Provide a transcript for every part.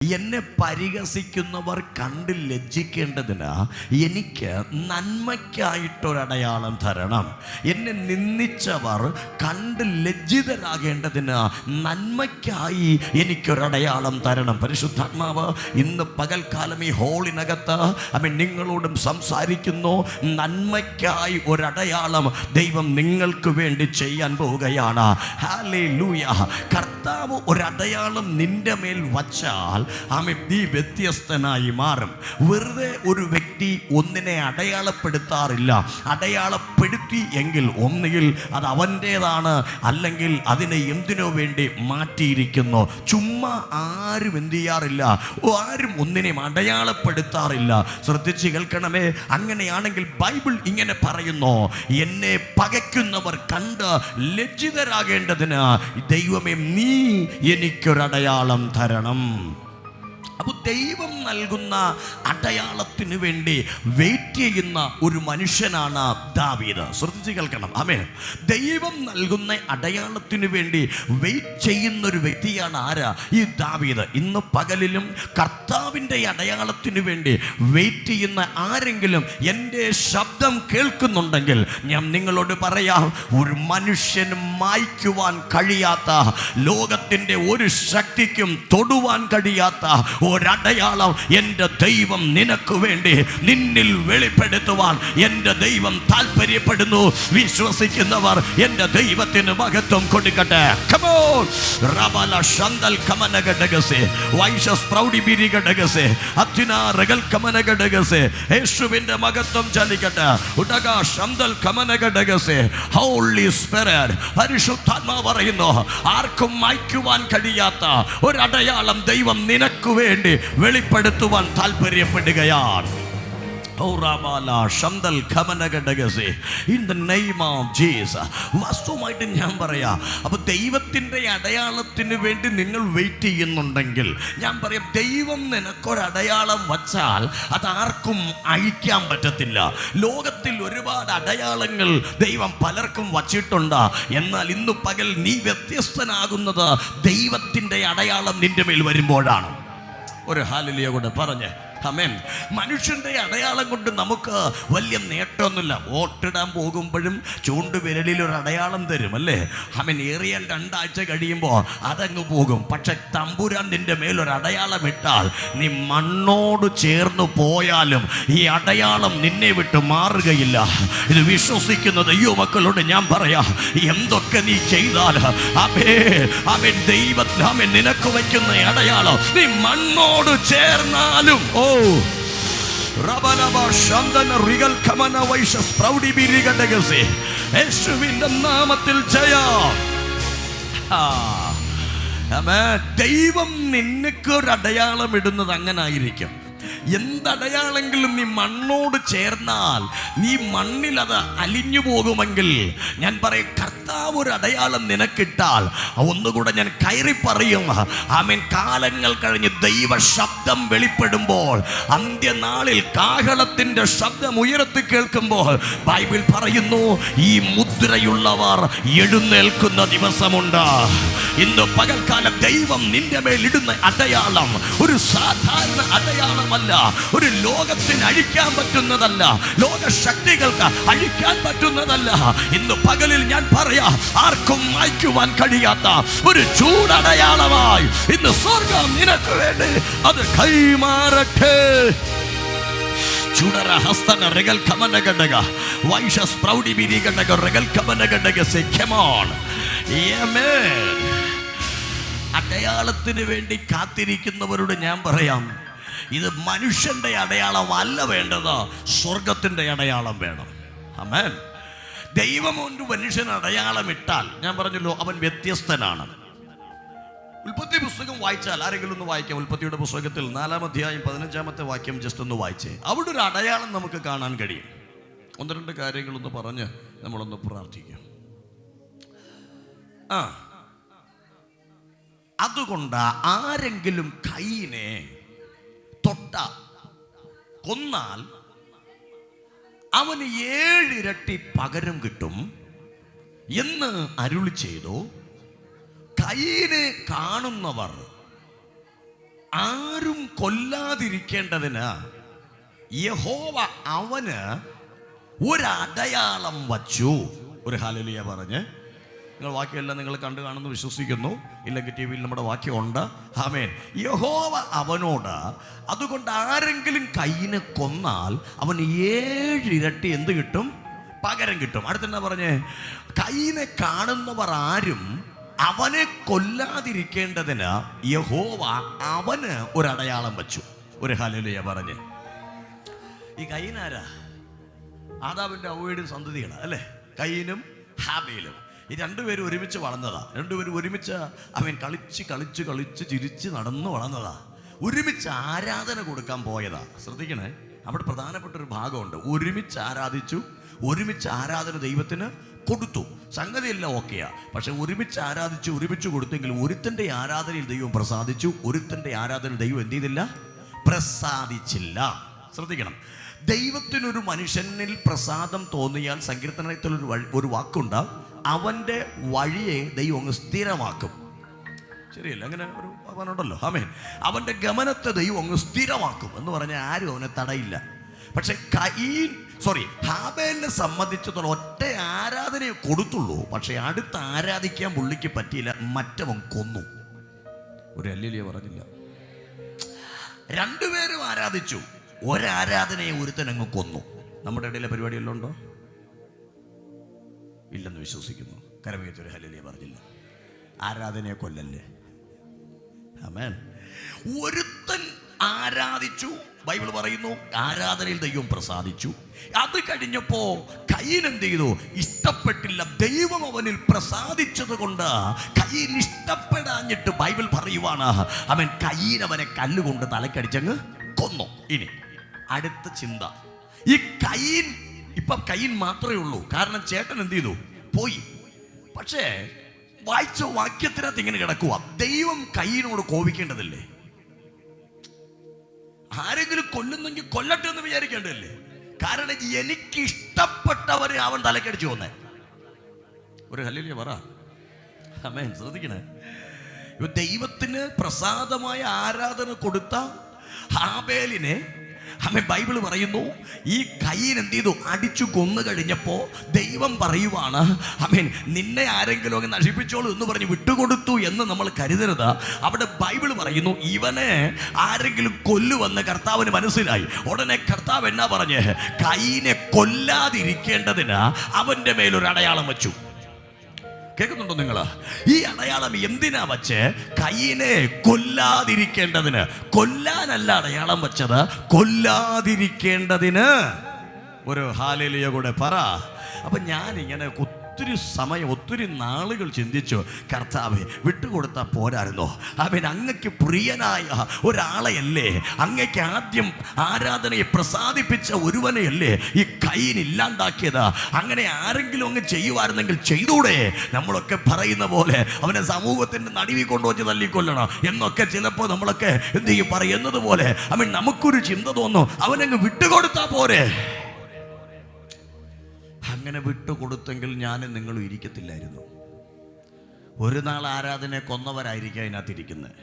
എന്നെ പരിഹസിക്കുന്നവർ കണ്ട് ലജ്ജിക്കേണ്ടതിന് എനിക്ക് നന്മയ്ക്കായിട്ടൊരടയാളം തരണം. എന്നെ നിന്ദിച്ചവർ കണ്ട് ലജ്ജിതരാകേണ്ടതിന് നന്മയ്ക്കായി എനിക്കൊരടയാളം തരണം. പരിശുദ്ധാത്മാവ് ഇന്ന് പകൽക്കാലം ഈ ഹോളിനകത്ത് നിങ്ങളോടും സംസാരിക്കുന്നു. നന്മയ്ക്കായി ഒരടയാളം ദൈവം നിങ്ങൾക്ക് വേണ്ടി ചെയ്യാൻ പോവുകയാണ്. ഹല്ലേലൂയ. കർത്താവ് ഒരടയാളം നിന്റെ മേൽ വച്ചാൽ നീ വ്യത്യസ്തനായി മാറും. വെറുതെ ഒരു വ്യക്തി ഒന്നിനെ അടയാളപ്പെടുത്താറില്ല. അടയാളപ്പെടുത്തി എങ്കിൽ ഒന്നുകിൽ അത് അവൻ്റേതാണ്, അല്ലെങ്കിൽ അതിനെ എന്തിനോ വേണ്ടി മാറ്റിയിരിക്കുന്നു. ചുമ്മാ ആരും എന്ത് ചെയ്യാറില്ല, ആരും ഒന്നിനെയും അടയാളപ്പെടുത്താറില്ല. ശ്രദ്ധിച്ച് കേൾക്കണമേ. അങ്ങനെയാണെങ്കിൽ ബൈബിൾ ഇങ്ങനെ പറയുന്നു, എന്നെ പകയ്ക്കുന്നവർ കണ്ട് ലജ്ജിതരാകേണ്ടതിന് ദൈവമേ നീ എനിക്കൊരടയാളം തരണം. അപ്പോൾ ദൈവം നൽകുന്ന അടയാളത്തിന് വേണ്ടി വെയിറ്റ് ചെയ്യുന്ന ഒരു മനുഷ്യനാണ് ദാവീദ്. ശ്രദ്ധിച്ച് കേൾക്കണം. ആമേൻ. ദൈവം നൽകുന്ന അടയാളത്തിന് വേണ്ടി വെയിറ്റ് ചെയ്യുന്ന ഒരു വ്യക്തിയാണ് ആരാ? ഈ ദാവീദ്. ഇന്ന് പകലിലും കർത്താവിൻ്റെ അടയാളത്തിന് വേണ്ടി വെയിറ്റ് ചെയ്യുന്ന ആരെങ്കിലും എൻ്റെ ശബ്ദം കേൾക്കുന്നുണ്ടെങ്കിൽ ഞാൻ നിങ്ങളോട് പറയാം, ഒരു മനുഷ്യനും മായ്ക്കുവാൻ കഴിയാത്ത, ലോകത്തിൻ്റെ ഒരു ശക്തിക്കും തൊടുവാൻ കഴിയാത്ത ഒരടയാളം എൻ്റെ ദൈവം നിനക്ക് വേണ്ടി നിന്നിൽ വെളിപ്പെടുത്തുവാൻ എൻ്റെ ദൈവം താല്പര്യപ്പെടുന്നു. വിശ്വസിക്കുന്നവർ എൻ്റെ ദൈവത്തിന് മഹത്വം കൊടുക്കട്ടെ. യേശുവിന്റെ മഹത്വം ചലിക്കട്ടെ. പരിശുദ്ധാത്മാവ് പറയുന്നു, ആർക്കും മായ്ക്കുവാൻ കഴിയാത്ത ഒരടയാളം ദൈവം നിനക്ക് വേണ്ടി വെളിപ്പെടുത്തുവാൻ താല്പര്യപ്പെടുകയാണ്. വാസ്തവമായിട്ട് ഞാൻ പറയാം, അപ്പൊ ദൈവത്തിൻ്റെ അടയാളത്തിന് വേണ്ടി നിങ്ങൾ വെയിറ്റ് ചെയ്യുന്നുണ്ടെങ്കിൽ ഞാൻ പറയാം, ദൈവം നിനക്കൊരടയാളം വച്ചാൽ അതാർക്കും അഴിക്കാൻ പറ്റത്തില്ല. ലോകത്തിൽ ഒരുപാട് അടയാളങ്ങൾ ദൈവം പലർക്കും വച്ചിട്ടുണ്ട്. എന്നാൽ ഇന്ന് പകൽ നീ വ്യത്യസ്തനാകുന്നത് ദൈവത്തിൻ്റെ അടയാളം നിന്റെ മേൽ വരുമ്പോഴാണ്. ഒരു ഹല്ലേലൂയ കൂടെ പറഞ്ഞ് ആമേൻ. മനുഷ്യൻ്റെ അടയാളം കൊണ്ട് നമുക്ക് വലിയ നേട്ടമൊന്നുമില്ല. വോട്ടിടാൻ പോകുമ്പോഴും ചൂണ്ടുവിരലിൽ ഒരു അടയാളം തരും, അല്ലേ? ആമേൻ. ഏറിയാൽ 2 ആഴ്ച കഴിയുമ്പോൾ അതങ്ങ് പോകും. പക്ഷെ തമ്പുരാൻ നിന്റെ മേലൊരു അടയാളം ഇട്ടാൽ നീ മണ്ണോട് ചേർന്ന് പോയാലും ഈ അടയാളം നിന്നെ വിട്ട് മാറുകയില്ല. ഇത് വിശ്വസിക്കുന്ന ദൈവമക്കളോട് ഞാൻ പറയാം, എന്തൊക്കെ നീ ചെയ്താൽ ആമേൻ ദൈവം നിനക്ക് വയ്ക്കുന്ന അടയാളം നീ മണ്ണോട് ചേർന്നാലും യേശുവിന്റെ നാമത്തിൽ ജയം. ദൈവം നിനക്ക് ഒരു അടയാളം ഇടുന്നത് അങ്ങനെ ആയിരിക്കും. എന്തടയാളെങ്കിലും നീ മണ്ണോട് ചേർന്നാൽ നീ മണ്ണിൽ അത് അലിഞ്ഞു പോകുമെങ്കിൽ ഞാൻ പറയും, കർത്താവ് ഒരു അടയാളം നിനക്കിട്ടാൽ ഒന്നുകൂടെ ഞാൻ കയറി പറയും, ആമേൻ. കാലങ്ങൾ കഴിഞ്ഞ് ദൈവ ശബ്ദം വെളിപ്പെടുമ്പോൾ, അന്ത്യനാളിൽ കാഹളത്തിന്റെ ശബ്ദം ഉയരത്തി കേൾക്കുമ്പോൾ ബൈബിൾ പറയുന്നു, ഈ മുദ്രയുള്ളവർ എഴുന്നേൽക്കുന്ന ദിവസമുണ്ട്. ഇന്ന് പകൽക്കാലം ദൈവം നിന്റെ മേൽ ഇടുന്ന അടയാളം ഒരു സാധാരണ അടയാളമല്ല, ഒരു ലോകത്തിന് അഴിക്കാൻ പറ്റുന്നതല്ല, ലോകശക്തികൾക്ക് അഴിക്കാൻ പറ്റുന്നതല്ല. ഇന്ന് പകലിൽ ഞാൻ പറയാം, ആർക്കും മായ്ക്കുവാൻ കഴിയാത്ത ഒരു ചൂടടയാളമായി ഇന്ന് സ്വർഗം നിനക്ക് വേണ്ടി അത് കൈമാറട്ടെ. അടയാളത്തിന് വേണ്ടി കാത്തിരിക്കുന്നവരോട് ഞാൻ പറയാം, ഇത് മനുഷ്യന്റെ അടയാളം അല്ല വേണ്ടത്, സ്വർഗത്തിന്റെ അടയാളം വേണം. ആമേൻ. ദൈവം ഒരു മനുഷ്യൻ അടയാളം ഇട്ടാൽ ഞാൻ പറഞ്ഞല്ലോ, അവൻ വ്യത്യസ്തനാണ്. ഉൽപ്പത്തി പുസ്തകം വായിച്ചാൽ, ആരെങ്കിലും ഒന്ന് വായിക്കാം. ഉൽപ്പത്തിയുടെ പുസ്തകത്തിൽ 4-ാം അധ്യായം 15-ാമത്തെ വാക്യം ജസ്റ്റ് ഒന്ന് വായിച്ചേ. അവിടെ ഒരു അടയാളം നമുക്ക് കാണാൻ കഴിയും. 1-2 കാര്യങ്ങളൊന്ന് പറഞ്ഞ് നമ്മളൊന്ന് പ്രാർത്ഥിക്കാം. അതുകൊണ്ട് ആരെങ്കിലും കയ്യിനെ തൊട്ട കൊന്നാൽ അവന് 7 ഇരട്ടി പകരം കിട്ടും എന്ന് അരുളി ചെയ്തു. കയ്യിനെ കാണുന്നവർ ആരും കൊല്ലാതിരിക്കേണ്ടതിന് യഹോവ അവന് ഒരടയാളം വച്ചു. ഒരു ഹല്ലേലൂയ പറഞ്ഞ്. നിങ്ങൾ വാക്യമെല്ലാം നിങ്ങൾ കണ്ടു കാണുന്നു വിശ്വസിക്കുന്നു. ഇല്ലെങ്കിൽ ടി വിയിൽ നമ്മുടെ വാക്യം ഉണ്ട്. ആമേൻ. യഹോവ അവനോട്, അതുകൊണ്ട് ആരെങ്കിലും കയ്യിനെ കൊന്നാൽ അവൻ 7 ഇരട്ടി എന്ത് കിട്ടും? പകരം കിട്ടും. അടുത്തെന്താ പറഞ്ഞേ? കയ്യിനെ കാണുന്നവർ ആരും അവനെ കൊല്ലാതിരിക്കേണ്ടതിന് യഹോവ അവന് ഒരടയാളം വച്ചു. ഒരു ഹല്ലേലൂയ പറഞ്ഞ്. ഈ കയ്യിനാരാ? ആദാമിന്റെ ഹവ്വയുടെയും സന്തതികളാണ് അല്ലേ? കയ്യിനും ഹാബേലും. ഈ രണ്ടുപേരും ഒരുമിച്ച് വളർന്നതാ. രണ്ടുപേരും ഒരുമിച്ച് അവൻ കളിച്ച് കളിച്ച് കളിച്ച് ചിരിച്ച് നടന്നു വളർന്നതാ. ഒരുമിച്ച് ആരാധന കൊടുക്കാൻ പോയതാ. ശ്രദ്ധിക്കണേ, അവിടെ പ്രധാനപ്പെട്ട ഒരു ഭാഗമുണ്ട്. ഒരുമിച്ച് ആരാധിച്ചു, ഒരുമിച്ച് ആരാധന ദൈവത്തിന് കൊടുത്തു. സംഗതിയെല്ലാം ഓക്കെയാ. പക്ഷെ ഒരുമിച്ച് ആരാധിച്ചു, ഒരുമിച്ച് കൊടുത്തെങ്കിൽ ഒരുത്തൻ്റെ ആരാധനയിൽ ദൈവം പ്രസാദിച്ചു, ഒരുത്തൻ്റെ ആരാധനയിൽ ദൈവം എന്ത് ചെയ്തില്ല? പ്രസാദിച്ചില്ല. ശ്രദ്ധിക്കണം, ദൈവത്തിനൊരു മനുഷ്യനിൽ പ്രസാദം തോന്നിയാൽ സങ്കീർത്തനത്തിലൊരു ഒരു വാക്കുണ്ട്, അവൻ്റെ വഴിയെ ദൈവം അങ്ങ് സ്ഥിരമാക്കും. ശരിയല്ല? അങ്ങനെ ഒരു അവനുണ്ടല്ലോ. ആമേൻ. അവൻ്റെ ഗമനത്തെ ദൈവം അങ്ങ് സ്ഥിരമാക്കും എന്ന് പറഞ്ഞാൽ ആരും അവനെ തടയില്ല. പക്ഷെ ഹാബേലിനെ സംബന്ധിച്ചിടത്തോളം ഒറ്റ ആരാധനയെ കൊടുത്തുള്ളൂ. പക്ഷെ അടുത്ത് ആരാധിക്കാൻ പുള്ളിക്ക് പറ്റിയില്ല. മറ്റവൻ കൊന്നു. ഒരു ഹല്ലേലൂയ പറഞ്ഞില്ല. രണ്ടുപേരും ആരാധിച്ചു, ഒരാരാധനയെ ഒരുത്തൻ അങ്ങ് കൊന്നു. നമ്മുടെ ഇടയിലെ പരിപാടിയെല്ലാം ഉണ്ടോ? ഇല്ലെന്ന് വിശ്വസിക്കുന്നു. കരമേത്തൊരു ഹല്ലേലൂയ പറഞ്ഞില്ല. ആരാധനയെ കൊല്ലല്ലേ. ആമേൻ. ഒരുത്തൻ ആരാധിച്ചു. ബൈബിൾ പറയുന്നു ആരാധനയിൽ ദൈവം പ്രസാദിച്ചു. അത് കഴിഞ്ഞപ്പോ കയീൻ എന്ത് ചെയ്തു? ഇഷ്ടപ്പെട്ടില്ല. ദൈവം അവനിൽ പ്രസാദിച്ചത് കൊണ്ട് കയീൻ ഇഷ്ടപ്പെടാഞ്ഞിട്ട് ബൈബിൾ പറയുവാണ്, അവൻ കയീൻ അവനെ കല്ലുകൊണ്ട് തലക്കടിച്ചങ്ങ് കൊന്നു. ഇനി അടുത്ത ചിന്ത, ഈ കയീൻ ഇപ്പം കയീൻ മാത്രമേ ഉള്ളൂ. കാരണം ചേട്ടൻ എന്ത് ചെയ്തു? പോയി. പക്ഷേ വായിച്ച വാക്യത്തിനകത്ത് ഇങ്ങനെ കിടക്കുക, ദൈവം കയീനോട് കോപിക്കേണ്ടതല്ലേ? ആരെങ്കിലും കൊല്ലുന്നെങ്കിൽ കൊല്ലട്ടെ എന്ന് വിചാരിക്കേണ്ടതല്ലേ? കാരണം എനിക്ക് ഇഷ്ടപ്പെട്ടവരെ അവൻ തലക്കടിച്ചു കൊന്നേ. ഒരു ഹല്ലേലൂയ പറ. ആമേൻ. ശ്രദ്ധിക്കണേ, ദൈവത്തിന് പ്രസാദമായ ആരാധന കൊടുത്ത ഹാബേലിനെ ആമേൻ ബൈബിൾ പറയുന്നു ഈ കയീൻ എന്ത് ചെയ്തു? അടിച്ചു കൊന്നു കഴിഞ്ഞപ്പോ ദൈവം പറയുവാണ്, ആമേൻ, നിന്നെ ആരെങ്കിലും അങ്ങ് നശിപ്പിച്ചോളൂ എന്ന് പറഞ്ഞ് വിട്ടുകൊടുത്തു എന്ന് നമ്മൾ കരുതരുത്. അവിടെ ബൈബിൾ പറയുന്നു ഇവനെ ആരെങ്കിലും കൊല്ലുവെന്ന് കർത്താവിന് മനസ്സിലായി. ഉടനെ കർത്താവ് എന്നാ പറഞ്ഞ്? കയീനെ കൊല്ലാതിരിക്കേണ്ടതിന് അവന്റെ മേലൊരു അടയാളം വെച്ചു. കേൾക്കുന്നുണ്ടോ നിങ്ങൾ? ഈ അടയാളം എന്തിനാ വച്ച്? കയീനെ കൊല്ലാതിരിക്കേണ്ടതിന്. കൊല്ലാനല്ല അടയാളം വെച്ചത്, കൊല്ലാതിരിക്കേണ്ടതിന്. ഒരു ഹല്ലേലൂയ കൂടെ പറ. അപ്പൊ ഞാനിങ്ങനെ ഒത്തിരി സമയം, ഒത്തിരി നാളുകൾ ചിന്തിച്ചു, കർത്താവേ, വിട്ടുകൊടുത്താൽ പോരായിരുന്നോ? അവൻ അങ്ങക്ക് പ്രിയനായ ഒരാളെയല്ലേ, അങ്ങക്ക് ആദ്യം ആരാധനയെ പ്രസാദിപ്പിച്ച ഒരുവനെയല്ലേ ഈ കയീൻ ഇല്ലാണ്ടാക്കിയത്? അങ്ങനെ ആരെങ്കിലും അങ്ങ് ചെയ്യുമായിരുന്നെങ്കിൽ ചെയ്തൂടെ? നമ്മളൊക്കെ പറയുന്ന പോലെ അവനെ സമൂഹത്തിന്റെ നടുവിൽ കൊണ്ടുവച്ച് തല്ലിക്കൊല്ലണം എന്നൊക്കെ ചിലപ്പോൾ നമ്മളൊക്കെ എന്ത് ചെയ്യും പറയുന്നത് പോലെ അവൻ നമുക്കൊരു ചിന്ത തോന്നും, അവനങ്ങ് വിട്ടുകൊടുത്താ പോരെ. അങ്ങനെ വിട്ടുകൊടുത്തെങ്കിൽ ഞാനും നിങ്ങളും ഇരിക്കത്തില്ലായിരുന്നു. ഒരു നാൾ ആരാധനയെ കൊന്നവരായിരിക്കും അതിനകത്തിരിക്കുന്നത്,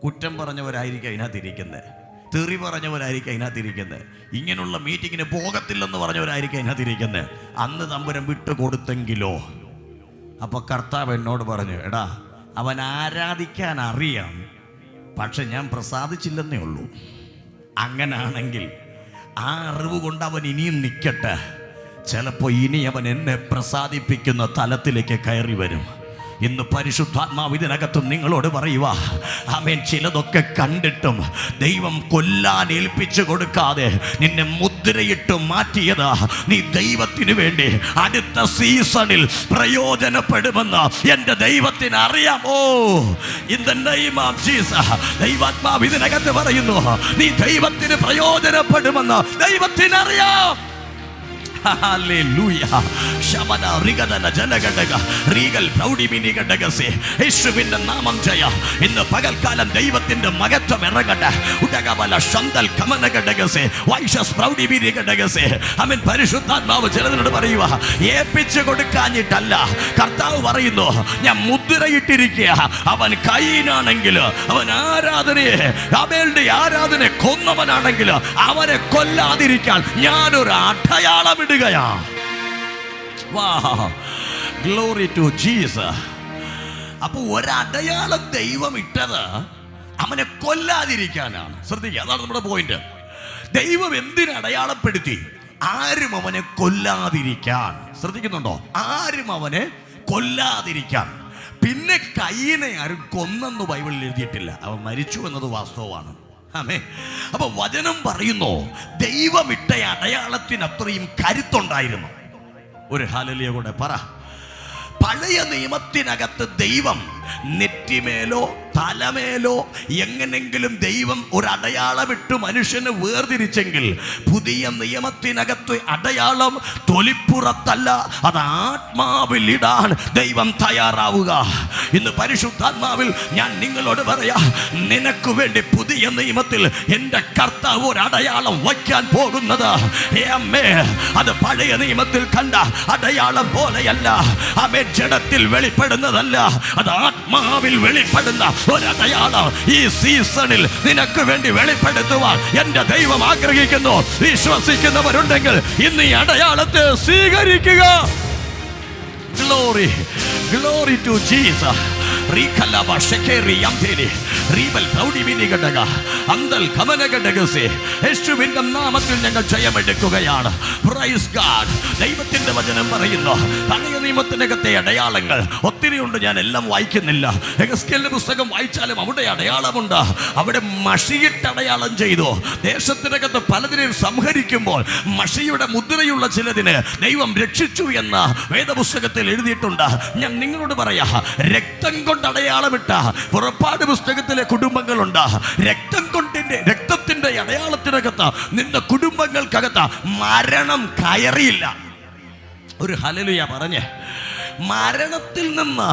കുറ്റം പറഞ്ഞവരായിരിക്കും അതിനകത്തിരിക്കുന്നത്, തെറി പറഞ്ഞവരായിരിക്കും അതിനകത്തിരിക്കുന്നത്, ഇങ്ങനെയുള്ള മീറ്റിങ്ങിന് പോകത്തില്ലെന്ന് പറഞ്ഞവരായിരിക്കും അതിനകത്തിരിക്കുന്നത്. അന്ന് തമ്പുരാൻ വിട്ടുകൊടുത്തെങ്കിലോ? അപ്പൊ കർത്താവ് എന്നോട് പറഞ്ഞു, എടാ, അവൻ ആരാധിക്കാൻ അറിയാം, പക്ഷെ ഞാൻ പ്രസാദിച്ചില്ലെന്നേ ഉള്ളൂ. അങ്ങനാണെങ്കിൽ ആ അറിവ് കൊണ്ട് അവൻ ഇനിയും നിൽക്കട്ടെ. ചിലപ്പോൾ ഇനി അവൻ എന്നെ പ്രസാദിപ്പിക്കുന്ന തലത്തിലേക്ക് കയറി വരും. ഇന്ന് പരിശുദ്ധാത്മാവ് ഇതിനകത്ത് നിങ്ങളോട് പറയുക, ആമേൻ, ചിലതൊക്കെ കണ്ടിട്ടും ദൈവം കൊല്ലാൻ ഏൽപ്പിച്ചു കൊടുക്കാതെ നിന്നെ മുദ്രയിട്ട് മാറ്റിയത് നീ ദൈവത്തിന് വേണ്ടി അടുത്ത സീസണിൽ പ്രയോജനപ്പെടുമെന്ന് എൻ്റെ ദൈവത്തിന് അറിയാമോ? In the name of Jesus. ദൈവാത്മാവ് ഇതിനകത്ത് പറയുന്നു, നീ ദൈവത്തിന് പ്രയോജനപ്പെടുമെന്ന് ദൈവത്തിന് അറിയാം. ഹല്ലേലൂയ. ശമന റിഗദന ജനഗഡഗ റീഗൽ പ്രൗഢിമിനി ഗഡഗസേ. യേശുവിന്റെ നാമം ജയ. ഇന്ന് പകൽക്കാലം ദൈവത്തിന്റെ മഹത്വം ഇറങ്ങട്ടെ. ഉടകബല ശന്തൽ കമന ഗഡഗസേ വൈശസ് പ്രൗഢിമിനി ഗഡഗസേ. ആമേൻ. പരിശുദ്ധാത്മാവ് ചിലതിനോട് പറയുക, ഏൽപ്പിച്ചു കൊടുക്കാഞ്ഞിട്ടല്ല. കർത്താവ് പറയുന്നു, ഞാൻ മുദ്ര മുദ്രയിട്ടിരിക്കുക. അവൻ കയീനാണെങ്കിൽ, അവൻ ആബേലിന്റെ ആരാധന കൊന്നവനാണെങ്കിൽ അവനെ കൊല്ലാതിരിക്കാൻ ഞാനൊരു അടയാളം ഇടുകയാ. Glory to Jesus. അപ്പൊ ഒരടയാളം ദൈവം ഇട്ടത് അവനെ കൊല്ലാതിരിക്കാനാണ്. ശ്രദ്ധിക്കുക, അതാണ് നമ്മുടെ പോയിന്റ്. ദൈവം എന്തിന് അടയാളപ്പെടുത്തി? ആരും അവനെ കൊല്ലാതിരിക്കാൻ. ശ്രദ്ധിക്കുന്നുണ്ടോ? ആരും അവനെ കൊല്ലാതിരിക്കാൻ. പിന്നെ കയീനെ ആരും കൊന്നെന്ന് ബൈബിളിൽ എഴുതിയിട്ടില്ല. അവൻ മരിച്ചു എന്നത് വാസ്തവമാണ്. ആമേൻ. അപ്പൊ വചനം പറയുന്നു, ദൈവമിട്ട അടയാളത്തിന് അത്രയും കരുത്തുണ്ടായിരുന്നു. ഒരു ഹല്ലേലൂയ കൂടെ പറ. പഴയ നിയമത്തിനകത്ത് ദൈവം നെറ്റിമേലോ തലമേലോ എങ്ങനെങ്കിലും ദൈവം ഒരു അടയാളമിട്ട് മനുഷ്യന് വേർതിരിച്ചെങ്കിൽ, പുതിയ നിയമത്തിനകത്ത് അടയാളം തൊലിപ്പുറത്തല്ല, അത് ആത്മാവിൽ ഇടാൻ ദൈവം തയ്യാറാവുക. ഇന്ന് പരിശുദ്ധാത്മാവിൽ ഞാൻ നിങ്ങളോട് പറയാ, നിനക്ക് വേണ്ടി പുതിയ നിയമത്തിൽ എൻ്റെ കർത്താവ് ഒരു അടയാളം വയ്ക്കാൻ പോകുന്നത്. അത് പഴയ നിയമത്തിൽ കണ്ട അടയാളം പോലെയല്ല. ആമേൻ. ജഡത്തിൽ വെളിപ്പെടുന്നതല്ല, അത് ആത്മാവിൽ വെളിപ്പെടുന്ന ഒരടയാളം ഈ സീസണിൽ നിനക്ക് വേണ്ടി വെളിപ്പെടുത്തുവാൻ എൻ്റെ ദൈവം ആഗ്രഹിക്കുന്നു. വിശ്വസിക്കുന്നവരുണ്ടെങ്കിൽ ഇന്ന് ഈ അടയാളത്തെ സ്വീകരിക്കുക. Glory to Jesus. യേശുവിന്റെ നാമത്തിൽ ഞങ്ങൾ ജയമെടുക്കുകയാണ്. Praise God. ദൈവത്തിന്റെ വചനം പറയുന്നു, പഴയ നിയമത്തിനകത്തെ അടയാളങ്ങൾ ഒത്തിരി ഉണ്ട്. ഞാൻ എല്ലാം വായിക്കുന്നില്ല. എഹെസ്കേലിന്റെ പുസ്തകം വായിച്ചാലും അവിടെ അടയാളമുണ്ട്. അവിടെ മഷിയിട്ട് അടയാളം ചെയ്തു. ദേശത്തിനകത്ത് പലതിനെയും സംഹരിക്കുമ്പോൾ മഷിയുടെ മുദ്രയുള്ള ചിലതിന് ദൈവം രക്ഷിച്ചു എന്ന് വേദപുസ്തകത്തിൽ എഴുതിയിട്ടുണ്ട്. ഞാൻ നിങ്ങളോട് പറയാ, രക്തം കൊണ്ട് അടയാളമിട്ട പുറപ്പാട് പുസ്തകത്തിലെ കുടുംബങ്ങളുണ്ട്. രക്തത്തിന്റെ അടയാളത്തിനകത്ത് നിന്റെ കുടുംബങ്ങൾക്കകത്ത് മരണം കയറിയില്ല. ഒരു ഹല്ലേലൂയ പറഞ്ഞേ. മരണത്തിൽ നിന്ന്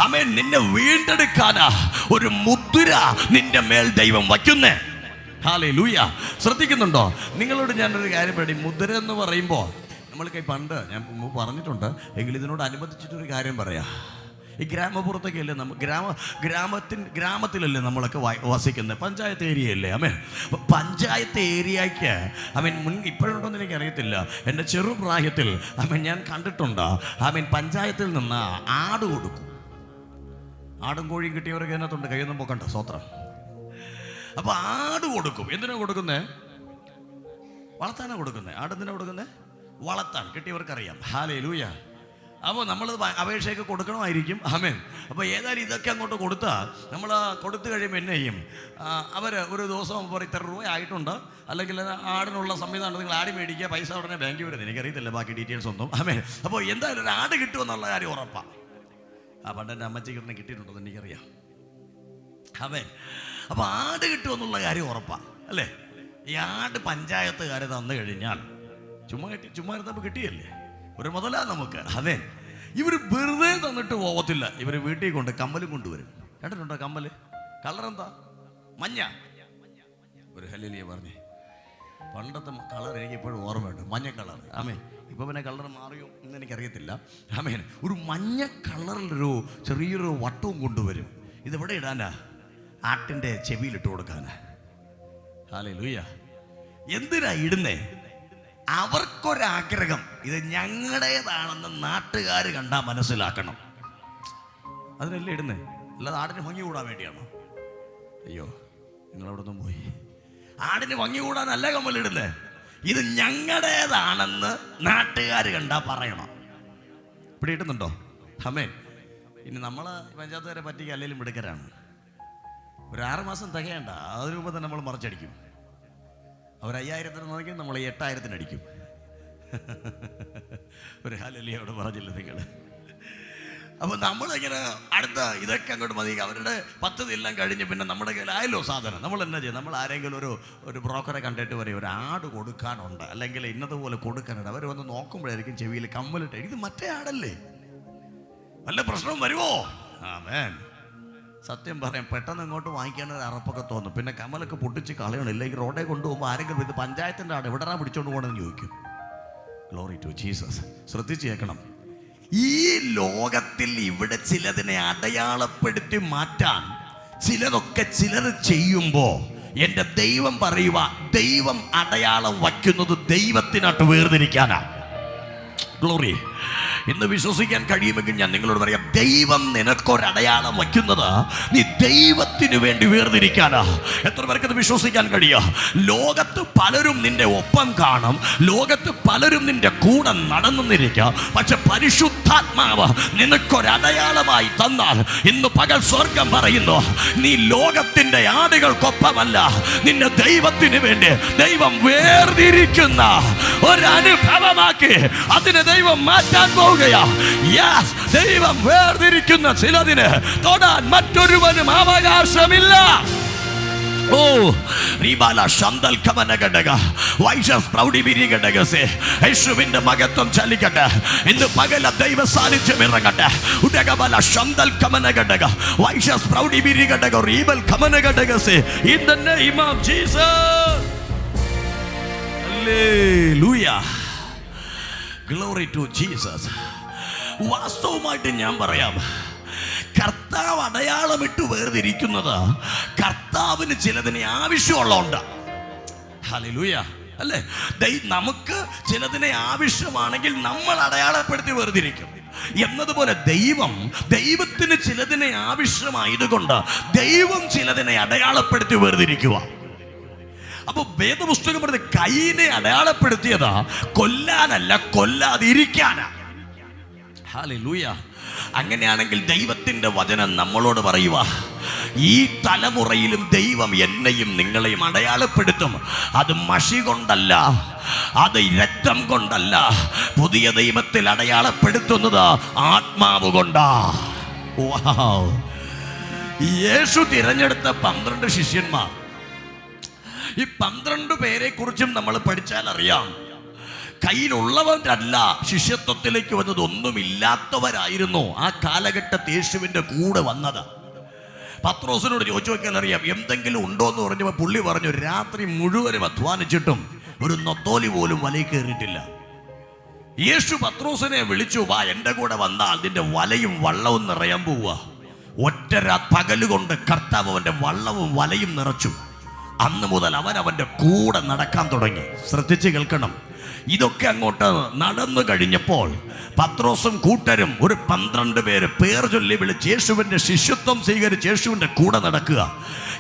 ആമേൻ നിന്നെ വീണ്ടെടുക്കാനാ ഒരു മുദ്ര നിന്റെ മേൽ ദൈവം വയ്ക്കുന്നേ. ഹല്ലേലൂയ. ശ്രദ്ധിക്കുന്നുണ്ടോ? നിങ്ങളോട് ഞാനൊരു കാര്യം പറയും. മുദ്ര എന്ന് പറയുമ്പോൾ നമ്മൾക്ക് പണ്ട് ഞാൻ പറഞ്ഞിട്ടുണ്ട്, എങ്കിലും ഇതിനോട് അനുബന്ധിച്ചിട്ടൊരു കാര്യം പറയാം. ഈ ഗ്രാമപ്പുറത്തൊക്കെ അല്ലേ ഗ്രാമത്തിലല്ലേ നമ്മളൊക്കെ വസിക്കുന്നത്, പഞ്ചായത്ത് ഏരിയയല്ലേ. ആമേൻ. പഞ്ചായത്ത് ഏരിയയ്ക്ക് ഇപ്പോഴുണ്ടോയെന്ന് എനിക്കറിയത്തില്ല. എൻ്റെ ചെറുപ്രായത്തിൽ ഞാൻ കണ്ടിട്ടുണ്ട്. പഞ്ചായത്തിൽ നിന്ന് ആട് കൊടുക്കും. ആടും കോഴിയും കിട്ടിയവർക്ക് അതിനകത്തുണ്ട്, കയ്യൊന്നും പോക്കണ്ട. സ്വത്രം. അപ്പോൾ ആട് കൊടുക്കും. എന്തിനാ കൊടുക്കുന്നത്? വളർത്താനാണ് കൊടുക്കുന്നത്. ആടെന്തിനാ കൊടുക്കുന്നത്? വളർത്താൻ. കിട്ടിയവർക്കറിയാം. ഹല്ലേലൂയ. അപ്പോൾ നമ്മളത് അപേക്ഷയൊക്കെ കൊടുക്കണമായിരിക്കും. ആമേൻ. അപ്പോൾ ഏതായാലും ഇതൊക്കെ അങ്ങോട്ട് കൊടുത്താൽ നമ്മൾ കൊടുത്തു കഴിയുമ്പോൾ എന്നെ ചെയ്യും? അവർ ഒരു ദിവസം ഇത്ര രൂപ ആയിട്ടുണ്ട്, അല്ലെങ്കിൽ ആടിനുള്ള സംവിധാനം നിങ്ങൾ ആട് മേടിക്കുക, പൈസ ഉടനെ ബാങ്കിൽ വരുന്നത്. എനിക്കറിയത്തില്ല ബാക്കി ഡീറ്റെയിൽസ് ഒന്നും. ആമേൻ. അപ്പോൾ എന്തായാലും ഒരു ആട് കിട്ടുമെന്നുള്ള കാര്യം ഉറപ്പാണ്. പണ്ട് എൻ്റെ അമ്മച്ചിക്ക് ഉടനെ കിട്ടിയിട്ടുണ്ടെന്ന് എനിക്കറിയാം. ആമേൻ. അപ്പോൾ ആട് കിട്ടുമെന്നുള്ള കാര്യം ഉറപ്പാണ് അല്ലേ? ഈ ആട് പഞ്ചായത്തുകാർ തന്നു കഴിഞ്ഞാൽ ചുമ്മാ ഇരുന്നപ്പോൾ കിട്ടിയല്ലേ, ഒരു മുതലാ നമുക്ക്. അതെ, ഇവർ വെറുതെ തന്നിട്ട് പോകത്തില്ല. ഇവർ വീട്ടിൽ കൊണ്ട് കമ്മലും കൊണ്ടുവരും. കണ്ടിട്ടുണ്ടോ കമ്മല്? കളറെന്താ? മഞ്ഞ. ഒരു ഹല്ലേലൂയ പറഞ്ഞേ. പണ്ടത്തെ കളർ എനിക്ക് ഇപ്പോഴും ഓർമ്മയുണ്ട്, മഞ്ഞ കളർ. ആമേൻ. ഇപ്പൊ പിന്നെ കളർ മാറിയോ എന്ന് എനിക്കറിയത്തില്ല. ആമേൻ. ഒരു മഞ്ഞ കളറിലൊരു ചെറിയൊരു വട്ടവും കൊണ്ടുവരും. ഇതെവിടെ ഇടാനാ? ആട്ടിൻ്റെ ചെവിയിലിട്ട് കൊടുക്കാനാ. ഹല്ലേലൂയ. എന്തിനാ ഇടുന്നേ? അവർക്കൊരാഗ്രഹം, ഇത് ഞങ്ങളുടേതാണെന്ന് നാട്ടുകാർ കണ്ടാൽ മനസ്സിലാക്കണം. അതിനല്ലേ ഇടുന്നേ, അല്ലാതെ ആടിന് ഭംഗി കൂടാൻ വേണ്ടിയാണോ? അയ്യോ, നിങ്ങളവിടെ നിന്നും പോയി. ആടിന് ഭംഗി കൂടാനല്ല കമ്മലിടുന്നേ. ഇത് ഞങ്ങളുടേതാണെന്ന് നാട്ടുകാർ കണ്ടാൽ പറയണം. ഇവിടെ ഇടുന്നുണ്ടോ? ആമേൻ. ഇനി നമ്മൾ പഞ്ചായത്തുകാരെ പറ്റിക്ക് അല്ലെങ്കിലും മിടുക്കരാണ്. ഒരു 6 മാസം തികയണ്ട, അതിന് മുമ്പ് തന്നെ നമ്മൾ മറിച്ചടിക്കും. അവർ 5000 നോക്കി നമ്മൾ 8000 അടിക്കും. ഒരു ഹല്ലേലൂയ അവിടെ പറഞ്ഞില്ല നിങ്ങൾ. അപ്പോൾ നമ്മളിങ്ങനെ അടുത്ത ഇതൊക്കെ അങ്ങോട്ട് മതി. അവരുടെ പദ്ധതി എല്ലാം കഴിഞ്ഞ് പിന്നെ നമ്മുടെ കയ്യിലായല്ലോ സാധനം. നമ്മൾ എന്നാ ചെയ്യും? നമ്മൾ ആരെങ്കിലും ഒരു ബ്രോക്കറെ കണ്ടിട്ട് പറയും ഒരു ആട് കൊടുക്കാനുണ്ട്, അല്ലെങ്കിൽ ഇന്നതുപോലെ കൊടുക്കാനുണ്ട്. അവർ വന്ന് നോക്കുമ്പോഴായിരിക്കും ചെവിയിൽ കമ്മലിട്ട്, ഇത് മറ്റേ ആടല്ലേ, വല്ല പ്രശ്നവും വരുമോ? ആമേൻ. സത്യം പറയാം, പെട്ടെന്ന് ഇങ്ങോട്ട് വാങ്ങിക്കാനൊരു അറപ്പൊക്കെ തോന്നും. പിന്നെ കമലൊക്കെ പൊട്ടിച്ച് കളയണം. ഇല്ലെങ്കിൽ റോഡേ കൊണ്ടുപോകുമ്പോൾ ആരെങ്കിലും ഇത് പഞ്ചായത്തിൻ്റെ ആട് എവിടെയാണ് പിടിച്ചോണ്ട് പോകണമെന്ന് ചോദിക്കും. Glory to Jesus. ശ്രദ്ധിച്ച് കേൾക്കണം. ഈ ലോകത്തിൽ ഇവിടെ ചിലതിനെ അടയാളപ്പെടുത്തി മാറ്റാൻ ചിലർ ചെയ്യുമ്പോൾ എൻ്റെ ദൈവം പറയുക, ദൈവം അടയാളം വയ്ക്കുന്നത് ദൈവത്തിനായിട്ട് വേർതിരിക്കാനാ. ഗ്ലോറി. ഇന്ന് വിശ്വസിക്കാൻ കഴിയുമെങ്കിൽ ഞാൻ നിങ്ങളോട് പറയാം, ദൈവം നിനക്കൊരടയാളം വയ്ക്കുന്നത് നീ ദൈവത്തിന് വേണ്ടി വേർതിരിക്കാനാ. എത്ര പേർക്കത് വിശ്വസിക്കാൻ കഴിയുക? ലോകത്ത് പലരും നിന്റെ ഒപ്പം കാണും, ലോകത്ത് പലരും നിന്റെ കൂടെ നടന്നിരിക്കാം, പക്ഷെ പരിശുദ്ധാത്മാവ് നിനക്കൊരടയാളമായി തന്നാൽ ഇന്ന് പകൽ സ്വർഗം പറയുന്നു, നീ ലോകത്തിന്റെ ആടുകൾക്കൊപ്പമല്ല, നിന്നെ ദൈവത്തിന് വേണ്ടി ദൈവം വേർതിരിക്കുന്ന ഒരനുഭവമാക്കി അതിനെ ദൈവം മാറ്റാൻ പോകും. ദൈവം വേർതിരിക്കുന്ന ചിലതിന് തൊടാൻ മറ്റൊരുവനും അവകാശമില്ല. ഓ യേശുവിന്റെ മഹത്വം ചലിക്കട്ടെ. ഇന്ന് പകല ദൈവ സാന്നിധ്യം ഇറങ്ങട്ടെ. In the name of Jesus. Hallelujah. Glory to Jesus. വാസ്തവമായിട്ട് ഞാൻ പറയാം, കർത്താവ് അടയാളമിട്ട് വേർതിരിക്കുന്നത് കർത്താവിന് ചിലതിനെ ആവശ്യമുള്ളതുകൊണ്ട്. ഹല്ലേലൂയ. അല്ലേ? നമുക്ക് ചിലതിനെ ആവശ്യമാണെങ്കിൽ നമ്മൾ അടയാളപ്പെടുത്തി വേർതിരിക്കും എന്നതുപോലെ ദൈവത്തിന് ചിലതിനെ ആവശ്യമായതുകൊണ്ട് ദൈവം ചിലതിനെ അടയാളപ്പെടുത്തി വേർതിരിക്കുക. അപ്പൊ വേദപുസ്തകം പറഞ്ഞ കയ്യിനെ അടയാളപ്പെടുത്തിയതാ കൊല്ലാനല്ല, കൊല്ലാതിരിക്കാനാ. ഹല്ലേലൂയ. അങ്ങനെയാണെങ്കിൽ ദൈവത്തിന്റെ വചനം നമ്മളോട് പറയുക, ഈ തലമുറയിലും ദൈവം എന്നെയും നിങ്ങളെയും അടയാളപ്പെടുത്തും. അത് മഷി കൊണ്ടല്ല, അത് രക്തം കൊണ്ടല്ല, പുതിയ ദൈവത്തിൽ അടയാളപ്പെടുത്തുന്നത് ആത്മാവ് കൊണ്ടാ. യേശു തിരഞ്ഞെടുത്ത 12 ശിഷ്യന്മാർ, ഈ 12 പേരെ കുറിച്ചും നമ്മൾ പഠിച്ചാൽ അറിയാം, കയ്യിലുള്ളവരല്ല ശിഷ്യത്വത്തിലേക്ക് വന്നത്, ഒന്നുമില്ലാത്തവരായിരുന്നു ആ കാലഘട്ടത്തിൽ യേശുവിൻ്റെ കൂടെ വന്നത്. പത്രോസിനോട് ചോദിച്ചു നോക്കിയാൽ അറിയാം എന്തെങ്കിലും ഉണ്ടോ എന്ന് പറഞ്ഞപ്പോൾ പുള്ളി പറഞ്ഞു, രാത്രി മുഴുവനും അധ്വാനിച്ചിട്ടും ഒരു നൊത്തോലി പോലും വലയിൽ കയറിയിട്ടില്ല. യേശു പത്രോസിനെ വിളിച്ചു, വാ എൻ്റെ കൂടെ വന്നാൽ നിന്റെ വലയും വള്ളവും നിറയാൻ പോവുക. ഒറ്റ പകലുകൊണ്ട് കർത്താവ് അവൻ്റെ വള്ളവും വലയും നിറച്ചു. അന്ന് മുതൽ അവൻ്റെ കൂടെ നടക്കാൻ തുടങ്ങി. ശ്രദ്ധിച്ച് കേൾക്കണം. ഇതൊക്കെ അങ്ങോട്ട് നടന്നു കഴിഞ്ഞപ്പോൾ പത്രോസും കൂട്ടരും ഒരു 12 പേര് പേർ ചൊല്ലി വിളിച്ച് യേശുവിൻ്റെ ശിഷ്യത്വം സ്വീകരിച്ച് യേശുവിൻ്റെ കൂടെ നടക്കുക.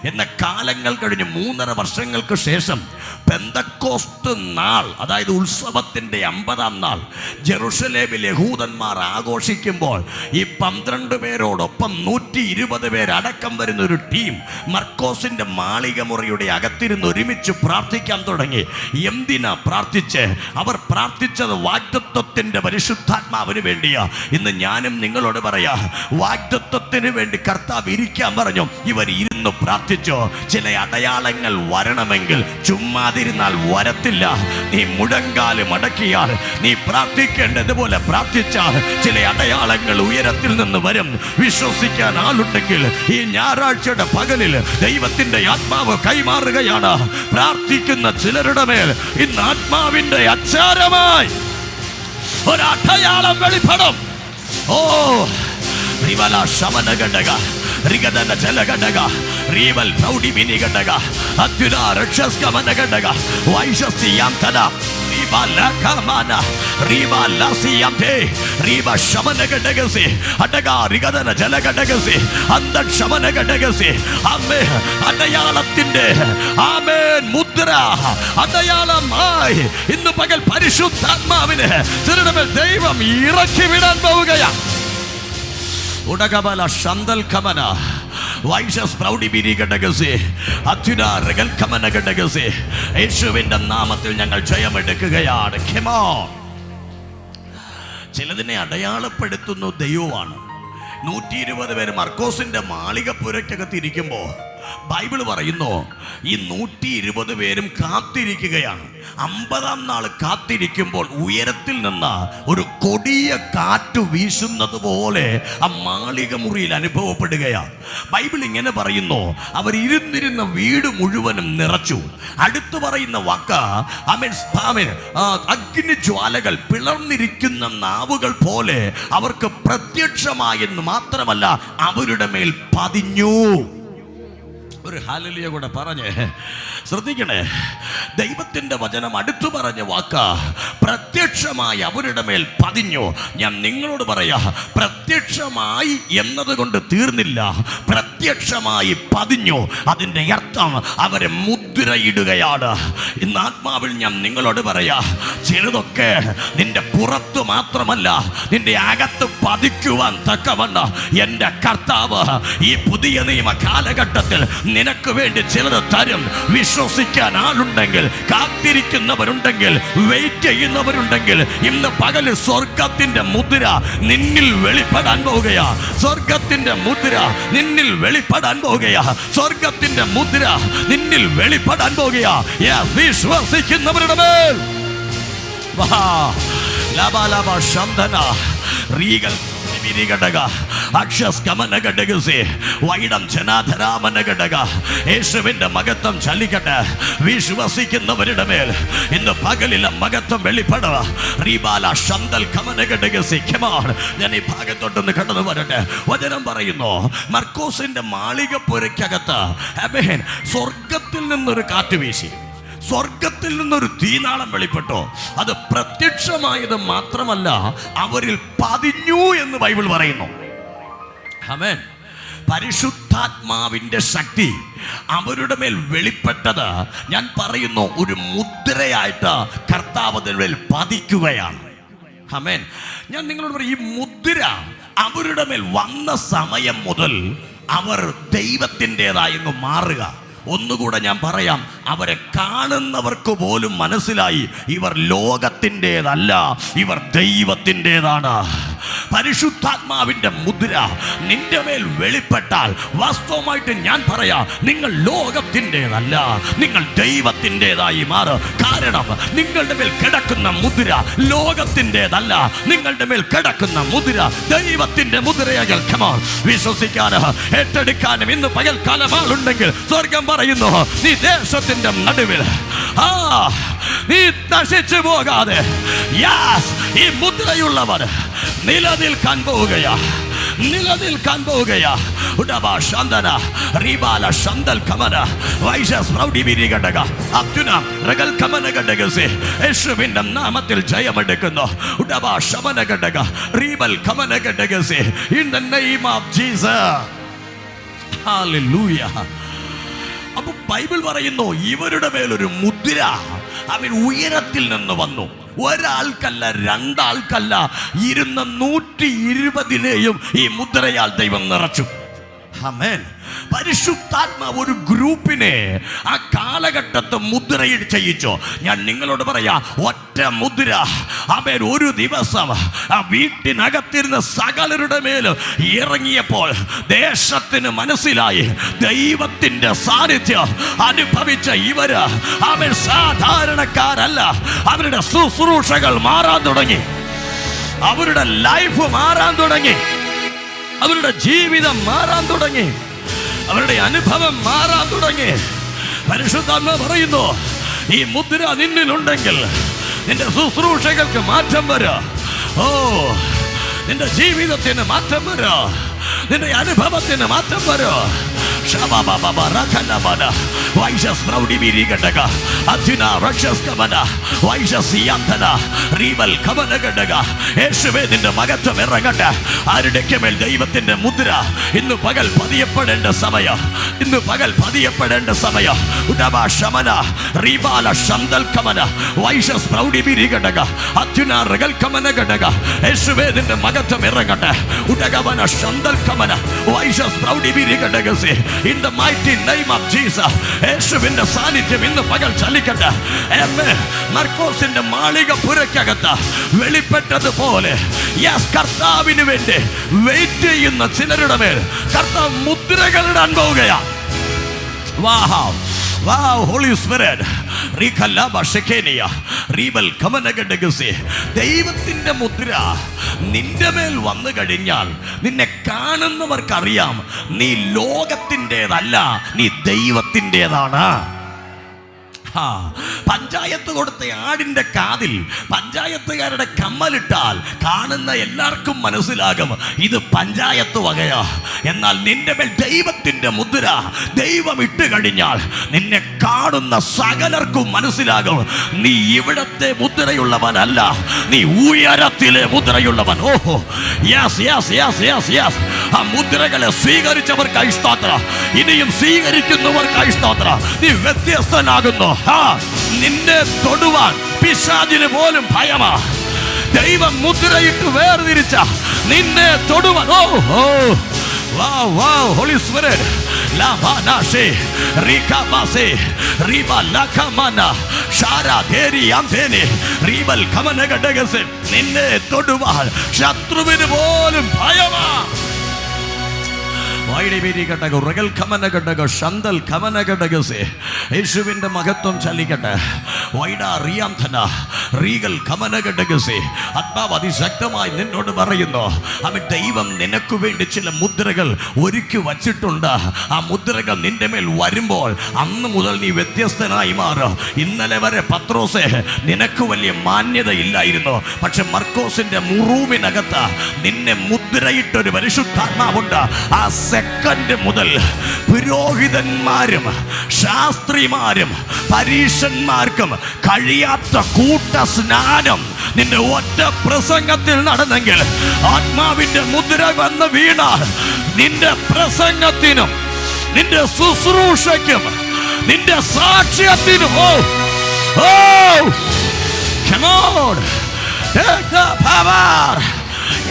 എന്ന കാലങ്ങൾ കഴിഞ്ഞ് 3.5 വർഷങ്ങൾക്ക് ശേഷം പെന്തക്കോസ്ത് നാൾ, അതായത് ഉത്സവത്തിൻ്റെ 50-ാം നാൾ ജെറുസലേമിൽ യഹൂദന്മാർ ആഘോഷിക്കുമ്പോൾ ഈ 12 പേരോടൊപ്പം 120 പേരടക്കം വരുന്ന ഒരു ടീം മർക്കോസിൻ്റെ മാളിക മുറിയുടെ അകത്തിരുന്ന് ഒരുമിച്ച് പ്രാർത്ഥിക്കാൻ തുടങ്ങി. എന്തിനാ പ്രാർത്ഥിച്ച്? അവർ പ്രാർത്ഥിച്ചത് വാഗ്ദത്തത്തിൻ്റെ പരിശുദ്ധാത്മാവിന് വേണ്ടിയാ. ഇന്ന് ഞാനും നിങ്ങളോട് പറയാ, വാഗ്ദത്തത്തിന് വേണ്ടി കർത്താവ് ഇരിക്കാൻ പറഞ്ഞു. ഇവർ ഇരുന്ന് പ്രാർത്ഥിച്ചോ. ചില അടയാളങ്ങൾ വരണമെങ്കിൽ ചുമ്മാതിരുന്നാൽ വരത്തില്ല. നീ മുഴങ്കാല് മടക്കിയാൽ, നീ പ്രാർത്ഥിക്കേണ്ടതുപോലെ പ്രാർത്ഥിച്ചാൽ ചില അടയാളങ്ങൾ ഉയരത്തിൽ നിന്ന് വരും. വിശ്വസിക്കാൻ ആളുണ്ടെങ്കിൽ ഈ ഞായറാഴ്ചയുടെ പകലിൽ ദൈവത്തിന്റെ ആത്മാവ് കൈമാറുകയാണ്. പ്രാർത്ഥിക്കുന്ന ചിലരുടെ മേൽ ഇന്ന് ആത്മാവിന്റെ അച്ചാരമായി ഒരടയാളം വെളിപ്പെടും. ഓ റിവല ശമന ഘടക റിഗദന ജലഘടക റിവൽ പ്രൗഢി മിനി ഘടക അത്യുര രക്ഷസ്കമന ഘടക വൈശസ്തിയാന്തന റിവലകമന റിവലസിയത്തെ റിവ ശമന ഘടകസി അടക റിഗദന ജലഘടകസി അന്ത ശമന ഘടകസി അമ്മേ അടയാളത്തിന്റെ ആമേൻ മുദ്ര അടയാളമായി ഇന്ന് പകൽ പരിശുദ്ധാത്മാവിനെ തിരുനമേൽ ദൈവം ഇറക്കി വിടാൻ പോവുകയാണ്. ഉടകബല ശന്തൽ കമന വൈശസ് പ്രൗഢി ബിരി ഘടകസി അത്യുര റഗൽ കമന ഘടകസി യേശുവിന്റെ നാമത്തിൽ ഞങ്ങൾ ജയമെടുക്കുകയാണ്. ചിലതിനെ അടയാളപ്പെടുത്തുന്നു ദൈവമാണ്. 120 പേര് മർക്കോസിന്റെ മാളികപ്പുരയ്ക്കകത്ത് ഇരിക്കുമ്പോൾ ബൈബിൾ പറയുന്നു ഈ 120 പേരും കാത്തിരിക്കുകയാണ്. 50-ാം നാൾ കാത്തിരിക്കുമ്പോൾ ഉയരത്തിൽ നിന്ന് ഒരു കൊടിയ കാറ്റ് വീശുന്നത് പോലെ ആ മാളിക മുറിയിൽ അനുഭവപ്പെടുകയാണ്. ബൈബിൾ ഇങ്ങനെ പറയുന്നു, അവർ ഇരുന്നിരുന്ന വീട് മുഴുവനും നിറച്ചു. അടുത്ത് പറയുന്ന വാക്ക് അഗ്നിജ്വാലകൾ പിളർന്നിരിക്കുന്ന നാവുകൾ പോലെ അവർക്ക് പ്രത്യക്ഷമായെന്ന് മാത്രമല്ല, അവരുടെ മേൽ പതിഞ്ഞു. ഒരു ഹല്ലേലൂയ കൂടെ പറഞ്ഞേ, ശ്രദ്ധിക്കണേ. ദൈവത്തിന്റെ വചനം അടുത്തു പറഞ്ഞ വാക്ക് പ്രത്യക്ഷമായി അവരുടെ മേൽ പതിഞ്ഞു. ഞാൻ നിങ്ങളോട് പറയാ, പ്രത്യക്ഷമായി എന്നതുകൊണ്ട് തീർന്നില്ല, പ്രത്യക്ഷമായി പതിഞ്ഞു. അതിൻ്റെ അർത്ഥം അവരെ മുദ്രയിടുകയാണ്. ഇന്ന് ആത്മാവിൽ ഞാൻ നിങ്ങളോട് പറയാ, ചിലതൊക്കെ നിന്റെ പുറത്ത് മാത്രമല്ല, നിന്റെ അകത്ത് പതിക്കുവാൻ തക്കവണ്ണം എൻ്റെ കർത്താവ് ഈ പുതിയ നിയമ കാലഘട്ടത്തിൽ നിനക്ക് വേണ്ടി ചിലത് തരും. വിശ്വസിക്കാൻ ആളുണ്ടെങ്കിൽ, കാത്തിരിക്കുന്നവരുണ്ടെങ്കിൽ, വെയിറ്റ് ചെയ്യുന്നവരുണ്ടെങ്കിൽ, ഇന്ന് പകല് സ്വർഗത്തിന്റെ മുദ്ര നിന്നിൽ വെളിപ്പെടാൻ പോകുകയാ. സ്വർഗത്തിന്റെ മുദ്ര നിന്നിൽ വെളിപ്പെടാൻ പോകുകയാ. സ്വർഗത്തിന്റെ മുദ്ര നിന്നിൽ വെളിപ്പെടാൻ പോകുകയാ. വിശ്വസിക്കുന്നവരുടെ മേൽ യേശുവിന്റെ മഹത്വം ചലിക്കട്ടെ. വിശ്വസിക്കുന്നവരുടെ മേൽ ഇന്ന് പകലിലെ മഹത്വം വെളിപ്പെടുക. ഞാൻ ഈ ഭാഗത്തോട്ടൊന്ന് കടന്നു വരട്ടെ. വചനം പറയുന്നു, മർക്കോസിന്റെ മാളികപ്പുരയ്ക്കകത്ത് സ്വർഗത്തിൽ നിന്നൊരു കാറ്റ് വീശി, സ്വർഗത്തിൽ നിന്നൊരു തീനാളം വെളിപ്പെട്ടു. അത് പ്രത്യക്ഷമായത് മാത്രമല്ല, അവരിൽ പതിഞ്ഞു എന്ന് ബൈബിൾ പറയുന്നു. ആമേൻ. പരിശുദ്ധാത്മാവിന്റെ ശക്തി അവരുടെ മേൽ വെളിപ്പെട്ടത് ഞാൻ പറയുന്നു ഒരു മുദ്രയായിട്ട് കർത്താവ് അതിന്റെ മേൽ പതിക്കുകയാണ്. ആമേൻ. ഞാൻ നിങ്ങളോട് പറയും, ഈ മുദ്ര അവരുടെ മേൽ വന്ന സമയം മുതൽ അവർ ദൈവത്തിൻ്റെതായി മാറുക. ഒന്നുകൂടെ ഞാൻ പറയാം, അവരെ കാണുന്നവർക്ക് പോലും മനസ്സിലായി ഇവർ ലോകത്തിൻ്റെതല്ല, ഇവർ ദൈവത്തിൻ്റെതാണ്. പരിശുദ്ധാത്മാവിന്റെ മുദ്ര നിന്റെ മേൽ വെളിപ്പെട്ടാൽ വാസ്തവമായിട്ട് ഞാൻ പറയാം, നിങ്ങൾ ലോകത്തിൻ്റെതല്ല, നിങ്ങൾ ദൈവത്തിൻ്റെതായി മാറും. കാരണം നിങ്ങളുടെ മേൽ കിടക്കുന്ന മുദ്ര ലോകത്തിൻ്റെതല്ല, നിങ്ങളുടെ മേൽ കിടക്കുന്ന മുദ്ര ദൈവത്തിന്റെ മുദ്രയാൽ. വിശ്വസിക്കാനും ഏറ്റെടുക്കാനും ഇന്ന് പകൽക്കാലം ആളുണ്ടെങ്കിൽ സ്വർഗം പറയുന്നു, നീ ദേശത്തിന്റെ നടുവിൽ നീ നശിച്ചു പോകാതെ ഈ മുദ്രയുള്ളവർ നിലനിൽക്കാൻ പോവുകയാ, നിലനിൽക്കാൻ പോവുകയാ. യേശുവിന്റെ നാമത്തിൽ ജയമെടുക്കുന്നു. In the name of Jesus. Hallelujah. അപ്പൊ ബൈബിൾ പറയുന്നു, ഇവരുടെ മേലൊരു മുദ്ര അവൻ ഉയരത്തിൽ നിന്ന് വന്നു. ഒരാൾക്കല്ല, രണ്ടാൾക്കല്ല, ഇരുന്ന 120 ഈ മുദ്രയാൽ ദൈവം നിറച്ചു. ആമേൻ. പരിശുദ്ധാത്മാവ് ഒരു ഗ്രൂപ്പിനെ ആ കാലഘട്ടത്തെ മുദ്രയിൽ ചെയ്യിച്ചു. ഞാൻ നിങ്ങളോട് പറയാ, ഒറ്റ മുദ്ര അവൻ ഒരു ദിവസം ആ വീട്ടിനകത്തിരുന്ന സകലരുടെ മേൽ ഇറങ്ങിയപ്പോൾ ദേശത്തിന് മനസ്സിലായി ദൈവത്തിന്റെ സാന്നിധ്യം അനുഭവിച്ച ഇവര് അവൻ സാധാരണക്കാരല്ല. അവരുടെ ശുശ്രൂഷകൾ മാറാൻ തുടങ്ങി, അവരുടെ ലൈഫ് മാറാൻ തുടങ്ങി, അവരുടെ ജീവിതം മാറാൻ തുടങ്ങി, അവരുടെ അനുഭവം മാറാൻ തുടങ്ങി. പരിശുദ്ധാത്മാവ് പറയുന്നു, ഈ മുദ്ര നിന്നിലുണ്ടെങ്കിൽ നിന്റെ ശുശ്രൂഷകൾക്ക് മാറ്റം വരും. നിന്റെ ജീവിതത്തിന് മാറ്റം വരും, നിന്റെ അനുഭവത്തിന് മാറ്റം വരും. യേശുവിന്റെ മഹത്വം ഇറങ്ങട്ടെ. ആരുടെയൊക്കെ മേൽ ദൈവത്തിന്റെ മുദ്ര ഇന്ന് പകൽ പതിയപ്പെടേണ്ട സമയം, ഇന്ന് പകൽ പതിയപ്പെടേണ്ട സമയം. യേശുവിന്റെ മഹത്വം ഇറങ്ങട്ടെ. In the mighty name of Jesus. യേശുവിന്റെ സാന്നിധ്യം ഇന്ന് പകൽ ചലിക്കട്ടെ. മർക്കോസിന്റെ മാളികപ്പുരയ്ക്കകത്ത് വെളിപ്പെട്ടതുപോലെ കർത്താവിന് വേണ്ടി വെയിറ്റ് ചെയ്യുന്ന ചിലരുടെ മേൽ കർത്താവ് മുദ്രകൾ ഇടാൻ പോവുകയാണ്. Wow. Wow, Holy Spirit. ദൈവത്തിന്റെ മുദ്ര നിന്റെ മേൽ വന്നു കഴിഞ്ഞാൽ നിന്നെ കാണുന്നവർക്കറിയാം നീ ലോകത്തിൻ്റെതല്ല, നീ ദൈവത്തിൻ്റെതാണ്. പഞ്ചായത്ത് കൊടുത്ത ആടിന്റെ കാതിൽ പഞ്ചായത്തുകാരുടെ കമ്മലിട്ടാൽ കാണുന്ന എല്ലാവർക്കും മനസ്സിലാകും ഇത് പഞ്ചായത്ത് വകയാ. എന്നാൽ നിന്റെ മേൽ ദൈവത്തിന്റെ മുദ്ര ദൈവം ഇട്ട് കഴിഞ്ഞാൽ നിന്നെ കാണുന്ന സകലർക്കും മനസ്സിലാകും നീ ഇവിടത്തെ മുദ്രയുള്ളവനല്ല, നീ ഉയരത്തിലെ മുദ്രയുള്ളവൻ. ഓഹോ, yes yes yes yes yes. ആ മുദ്രകളെ സ്വീകരിച്ചവർക്കായി സ്തോത്രം, ഇനിയും സ്വീകരിക്കുന്നവർക്കായി സ്തോത്രം. നീ വ്യത്യസ്തനാകുന്നു. നിന്നെ തൊടുവാൻ പിശാചിന് പോലും ഭയമാ. ദൈവം മുദ്രയിട്ട് വേർതിരിച്ച നിന്നെ തൊടുവാൻ. ഓ wow wow Holy Spirit la banashe rikabase riba lakamana shara deri antene ribal kamanagadagas ninne toduval shatruvinu polum bhayama. യേശുവിന്റെ മഹത്വം ചലിക്കട്ടെ. ആത്മാവ് അതിശക്തമായി നിന്നോട് പറയുന്നു, അവൻ ദൈവം നിനക്ക് വേണ്ടി ചില മുദ്രകൾ ഒരുക്കി വച്ചിട്ടുണ്ട്. ആ മുദ്രകൾ നിന്റെ മേൽ വരുമ്പോൾ അന്ന് മുതൽ നീ വ്യത്യസ്തനായി മാറും. ഇന്നലെ വരെ പത്രോസേ നിനക്ക് വലിയ മാന്യത ഇല്ലായിരുന്നു, പക്ഷെ മർക്കോസിന്റെ മുറിവിനകത്ത് നിന്നെ മുദ്രയിട്ടൊരു പരിശുദ്ധാത്മാവുണ്ട്. ആ സെക്കൻഡ് മുതൽ പുരോഹിതന്മാരും ശാസ്ത്രിമാരും പരീശന്മാർക്കും കഴിയാത്ത കൂട്ട സ്നാനം നിന്റെ ഒറ്റ പ്രസംഗത്തിൽ നടന്നെങ്കിൽ, ആത്മാവിന്റെ മുദ്ര വന്ന് വീണാൽ നിന്റെ പ്രസംഗത്തിനും നിന്റെ ശുശ്രൂഷയ്ക്കും നിന്റെ സാക്ഷ്യത്തിനും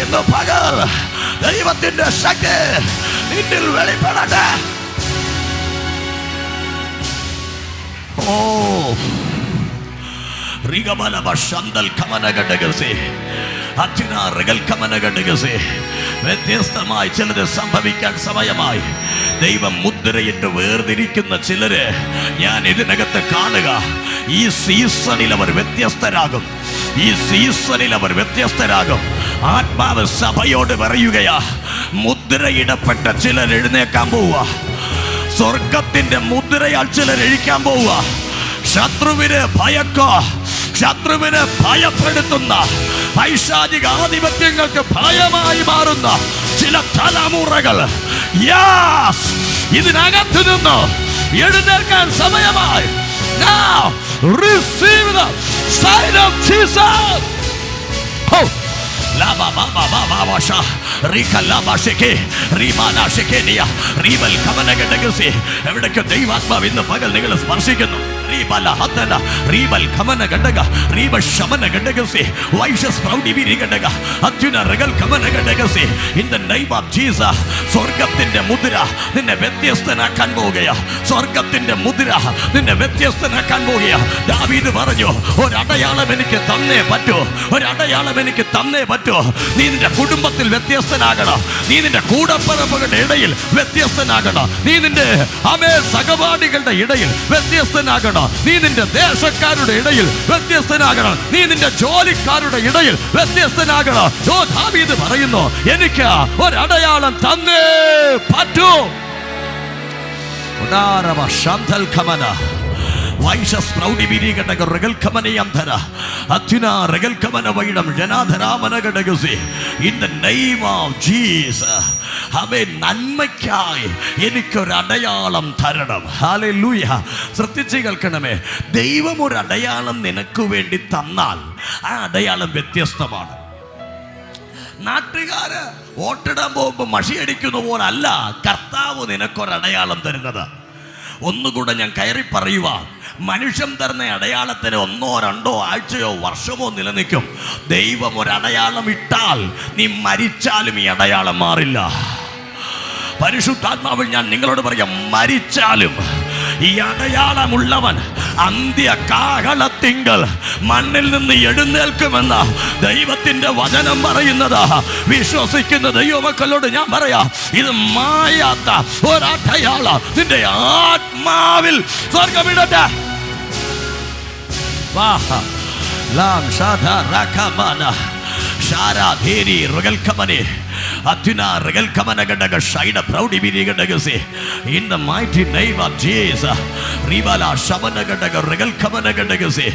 ഇന്ന് പകൽ ദൈവത്തിന്റെ ശക്തി നിന്നിൽ വെളിപ്പെടട്ടെ. വ്യത്യസ്തമായി ചിലത് സംഭവിക്കാൻ സമയമായി. ദൈവം മുദ്രയിട്ട് വേർതിരിക്കുന്ന ചിലര് ഞാൻ ഇതിനകത്ത് കാണുക. ഈ സീസണിൽ അവർ വ്യത്യസ്തരാകും, ഈ സീസണിൽ അവർ വ്യത്യസ്തരാകും. ആത്മാവ് സഭയോട് പറയുകയാ, മുദ്രയിടപ്പെട്ട ചിലർ എഴുന്നേക്കാൻ പോവുക. സ്വർഗത്തിന്റെ മുദ്രയാൽ ചിലർ എഴിക്കാൻ പോവുക. ശത്രുവിനെ ഭയക്കോ, ശത്രുവിനെ ഭയപ്പെടുത്തുന്ന പൈശാചിക ആധിപത്യങ്ങൾക്ക് ഭയമായി മാറുന്ന ചില തലമുറകൾ ഇതിനകത്ത് നിന്ന് എഴുന്നേൽക്കാൻ സമയമായി. Now receive the sign of Jesus. എവിടേക്ക് ദൈവാത്മാവ് ഇന്ന് പകൽ നിങ്ങളെ സ്പർശിക്കുന്നു. സ്വർഗത്തിന്റെ മുദ്ര നിന്നെ വ്യത്യസ്തനാക്കാൻ പോവുകയാ. സ്വർഗത്തിന്റെ മുദ്ര നിന്നെ വ്യത്യസ്തനാക്കാൻ പോവുകയാ. ദാവീദ് പറഞ്ഞു, ഒരടയാളം എനിക്ക് തന്നേ പറ്റൂ, ഒരടയാളം എനിക്ക് തന്നേ പറ്റൂ. നീ നിന്റെ കുടുംബത്തിൽ വ്യത്യസ്തനാകണം, നീ നിന്റെ കൂടപ്പറമ്പുകളുടെ ഇടയിൽ വ്യത്യസ്തനാകണം, നീ നിന്റെ സഹപാഠികളുടെ ഇടയിൽ വ്യത്യസ്തനാകണം, നീ നിന്റെ ദേശക്കാരുടെ ഇടയിൽ വ്യത്യസ്തനാകണം, നീ നിന്റെ ജോലിക്കാരുടെ ഇടയിൽ വ്യത്യസ്തനാകണം. ദാവീദ് പറയുന്നു, എനിക്ക് ഒരടയാളം തന്നേ പറ്റൂ. നന്മയ്ക്കായി എനിക്കൊരടയാളം തരണം. ഹല്ലേലൂയ. ശ്രദ്ധിച്ച് കേൾക്കണമേ, ദൈവം ഒരു അടയാളം നിനക്ക് വേണ്ടി തന്നാൽ ആ അടയാളം വ്യത്യസ്തമാണ്. നാട്ടുകാര് വോട്ടിടാൻ പോകുമ്പോൾ മഷിയടിക്കുന്ന പോലല്ല കർത്താവ് നിനക്കൊരടയാളം തരുന്നത്. ഒന്നുകൂടെ ഞാൻ കയറി പറയുക, മനുഷ്യൻ തരുന്ന അടയാളത്തിന് 1 2 ആഴ്ചയോ വർഷമോ നിലനിൽക്കും. ദൈവം ഒരടയാളം ഇട്ടാൽ നീ മരിച്ചാലും ഈ അടയാളം മാറില്ല. പരിശുദ്ധാത്മാവിൽ ഞാൻ നിങ്ങളോട് പറയാം, മരിച്ചാലും ഈ അടയാളമുള്ളവൻ അന്ത്യകാഹളത്തിങ്കൽ മണ്ണിൽ നിന്ന് എഴുന്നേൽക്കുമെന്ന ദൈവത്തിന്റെ വചനം പറയുന്നത് വിശ്വസിക്കുന്ന ദൈവമക്കളോട് ഞാൻ പറയാ, ഇത് മായാത്ത ഒരടയാളം നിന്റെ ആത്മാവിൽ സ്വർഗമിടട്ടെ. ലാം Shantha റകമന ഷാരാധേരി റഗൽകമനെ Atina regal kamana gadaga shaida proudi biri gadaga se in the mighty name of Jesus ribala shamana gadaga regal kamana gadaga se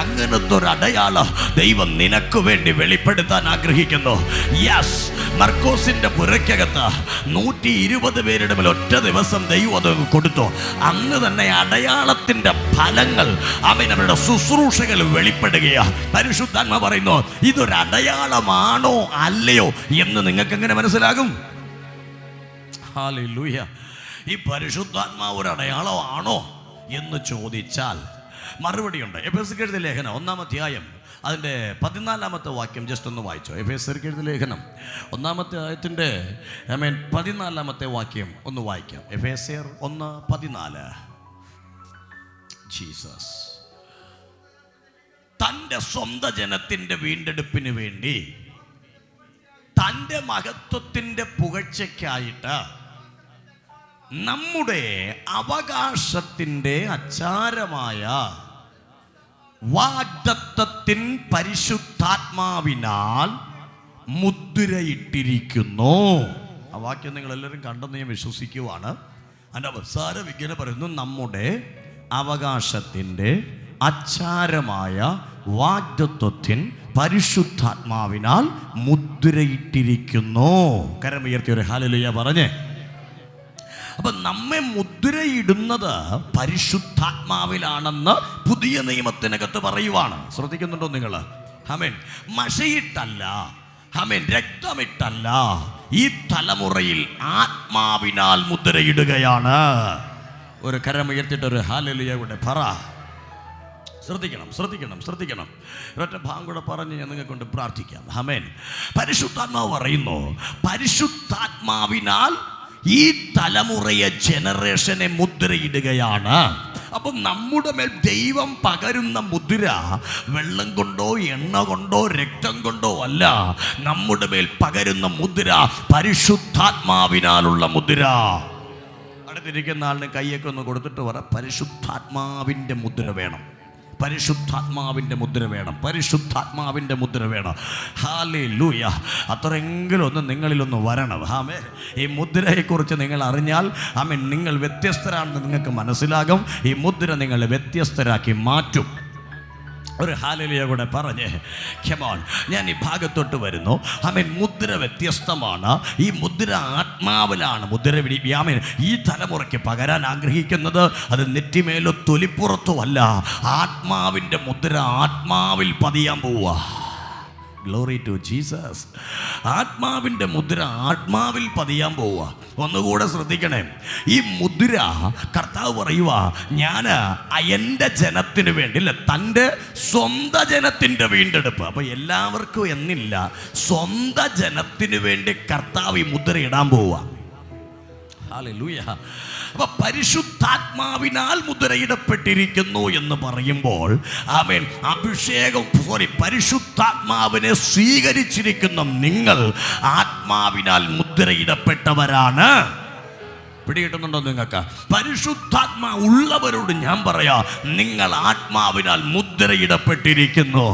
അങ്ങനത്തൊരു അടയാളം ദൈവം നിനക്ക് വേണ്ടി വെളിപ്പെടുത്താൻ ആഗ്രഹിക്കുന്നു. യെസ്, മർക്കോസിന്റെ പുരയ്ക്കകത്ത് 120 പേരുടെ മേൽ ഒറ്റ ദിവസം ദൈവം അത് കൊടുത്തു. അന്ന് തന്നെ അടയാളത്തിന്റെ ഫലങ്ങൾ അവരുടെ ശുശ്രൂഷകൾ വെളിപ്പെടുകയാണ്. പരിശുദ്ധാത്മാ പറയുന്നു, ഇതൊരു അടയാളമാണോ അല്ലയോ എന്ന് നിങ്ങൾക്ക് എങ്ങനെ മനസ്സിലാകും? ഹല്ലേലൂയ. ഈ പരിശുദ്ധാത്മാവ് ഒരു അടയാളമാണോ എന്ന് ചോദിച്ചാൽ മറുപടിയുണ്ട്. എഫേസ്യർക്ക് എഴുതിയ ലേഖനം 1-ാം അധ്യായം അതിൻ്റെ 14-ാമത്തെ വാക്യം ജസ്റ്റ് ഒന്ന് വായിച്ചോ. എഫേസ്യർക്ക് എഴുതിയ ലേഖനം 1-ാമത്തെ അധ്യായത്തിൻ്റെ 14-ാമത്തെ വാക്യം ഒന്ന് വായിക്കാം. എഫേസ്യർ 1:14. ജീസസ് തൻ്റെ സ്വന്തം ജനത്തിൻ്റെ വീണ്ടെടുപ്പിന് വേണ്ടി തൻ്റെ മഹത്വത്തിൻ്റെ പുകഴ്ചയ്ക്കായിട്ട് നമ്മുടെ അവകാശത്തിൻ്റെ അച്ചാരമായ വാഗ്ദത്തത്തിൻ പരിശുദ്ധാത്മാവിനാൽ മുദ്രയിട്ടിരിക്കുന്നു. ആ വാക്യം നിങ്ങൾ എല്ലാവരും കണ്ടെന്ന് ഞാൻ വിശ്വസിക്കുവാണ്. അതിൻ്റെ അവസാനം ഇങ്ങനെ പറയുന്നു, നമ്മുടെ അവകാശത്തിൻ്റെ അച്ചാരമായ വാഗ്ദത്തത്തിൻ പരിശുദ്ധാത്മാവിനാൽ മുദ്രയിട്ടിരിക്കുന്നു. കരമുയർത്തി ഒരു ഹല്ലേലൂയ പറഞ്ഞേ. അപ്പൊ നമ്മെ മുദ്രയിടുന്നത് പരിശുദ്ധാത്മാവിലാണെന്ന് പുതിയ നിയമത്തിനകത്ത് പറയുവാണ്. ശ്രദ്ധിക്കുന്നുണ്ടോ നിങ്ങൾ? ആമേൻ. മഷയിട്ടല്ല, ആമേൻ, രക്തമിട്ടല്ല, ഈ തലമുറയിൽ ആത്മാവിനാൽ മുദ്രയിടുകയാണ്. ഒരു കരമുയർത്തിയിട്ട് ഒരു ഹല്ലേലൂയ കൂടെ പറ. ശ്രദ്ധിക്കണം, ശ്രദ്ധിക്കണം, ശ്രദ്ധിക്കണം. ഒരൊറ്റ ഭാഗം കൂടെ പറഞ്ഞ് ഞാൻ നിങ്ങളെ കൊണ്ട് പ്രാർത്ഥിക്കാം. ആമേൻ. പരിശുദ്ധാത്മാവ് പറയുന്നു, പരിശുദ്ധാത്മാവിനാൽ ഈ തലമുറയെ, ജനറേഷനെ മുദ്രയിടുകയാണ്. അപ്പം നമ്മുടെ മേൽ ദൈവം പകരുന്ന മുദ്ര വെള്ളം കൊണ്ടോ എണ്ണ കൊണ്ടോ രക്തം കൊണ്ടോ അല്ല. നമ്മുടെ മേൽ പകരുന്ന മുദ്ര പരിശുദ്ധാത്മാവിനാലുള്ള മുദ്ര. അടുത്തിരിക്കുന്ന ആളിന് കൈയൊക്കെ ഒന്ന് കൊടുത്തിട്ട് പറ, പരിശുദ്ധാത്മാവിൻ്റെ മുദ്ര വേണം, പരിശുദ്ധാത്മാവിൻ്റെ മുദ്ര വേണം, പരിശുദ്ധാത്മാവിൻ്റെ മുദ്ര വേണം. ഹല്ലേലൂയ. അത്രയെങ്കിലും ഒന്ന് നിങ്ങളിലൊന്ന് വരണം. ആമേൻ. ഈ മുദ്രയെക്കുറിച്ച് നിങ്ങൾ അറിഞ്ഞാൽ, ആമേൻ, നിങ്ങൾ വ്യത്യസ്തരാണെന്ന് നിങ്ങൾക്ക് മനസ്സിലാകും. ഈ മുദ്ര നിങ്ങളെ വ്യത്യസ്തരാക്കി മാറ്റും. ഒരു ഹല്ലേലൂയ കൂടെ പറഞ്ഞേ. ഖമോൺ. ഞാൻ ഈ ഭാഗത്തോട്ട് വരുന്നു. ആമേൻ. മുദ്ര വ്യത്യസ്തമാണ്. ഈ മുദ്ര ആത്മാവിലാണ്. മുദ്ര ആമേൻ ഈ തലമുറയ്ക്ക് പകരാൻ ആഗ്രഹിക്കുന്നത് അത് നെറ്റിമേലോ തൊലിപ്പുറത്തോ അല്ല. ആത്മാവിൻ്റെ മുദ്ര ആത്മാവിൽ പതിയാൻ പോവുക. Glory to Jesus. ആത്മാവിൻ്റെ മുദ്ര ആത്മാവിൽ പതിയാൻ പോവുക. ഒന്നുകൂടെ ശ്രദ്ധിക്കണേ. ഈ മുദ്ര കർത്താവ് പറയുക, ഞാൻ എൻ്റെ ജനത്തിന് വേണ്ടി, അല്ല, തൻ്റെ സ്വന്തം ജനത്തിൻ്റെ വീണ്ടെടുപ്പ്. അപ്പോൾ എല്ലാവർക്കും എന്നില്ല, സ്വന്തം ജനത്തിന് വേണ്ടി കർത്താവ് ഈ മുദ്ര ഇടാൻ പോവുക. ഹല്ലേലൂയ. അപ്പൊ പരിശുദ്ധാത്മാവിനാൽ മുദ്രയിടപ്പെട്ടിരിക്കുന്നു എന്ന് പറയുമ്പോൾ, ആമേൻ, പരിശുദ്ധാത്മാവിനെ സ്വീകരിച്ചിരിക്കുന്ന നിങ്ങൾ ആത്മാവിനാൽ മുദ്രയിടപ്പെട്ടവരാണ്. പിടികിട്ടുന്നുണ്ടോ നിങ്ങൾക്ക്? പരിശുദ്ധാത്മാ ഉള്ളവരോട് ഞാൻ പറയാ, നിങ്ങൾ ആത്മാവിനാൽ മുദ്രയിടപ്പെട്ടിരിക്കുന്നു.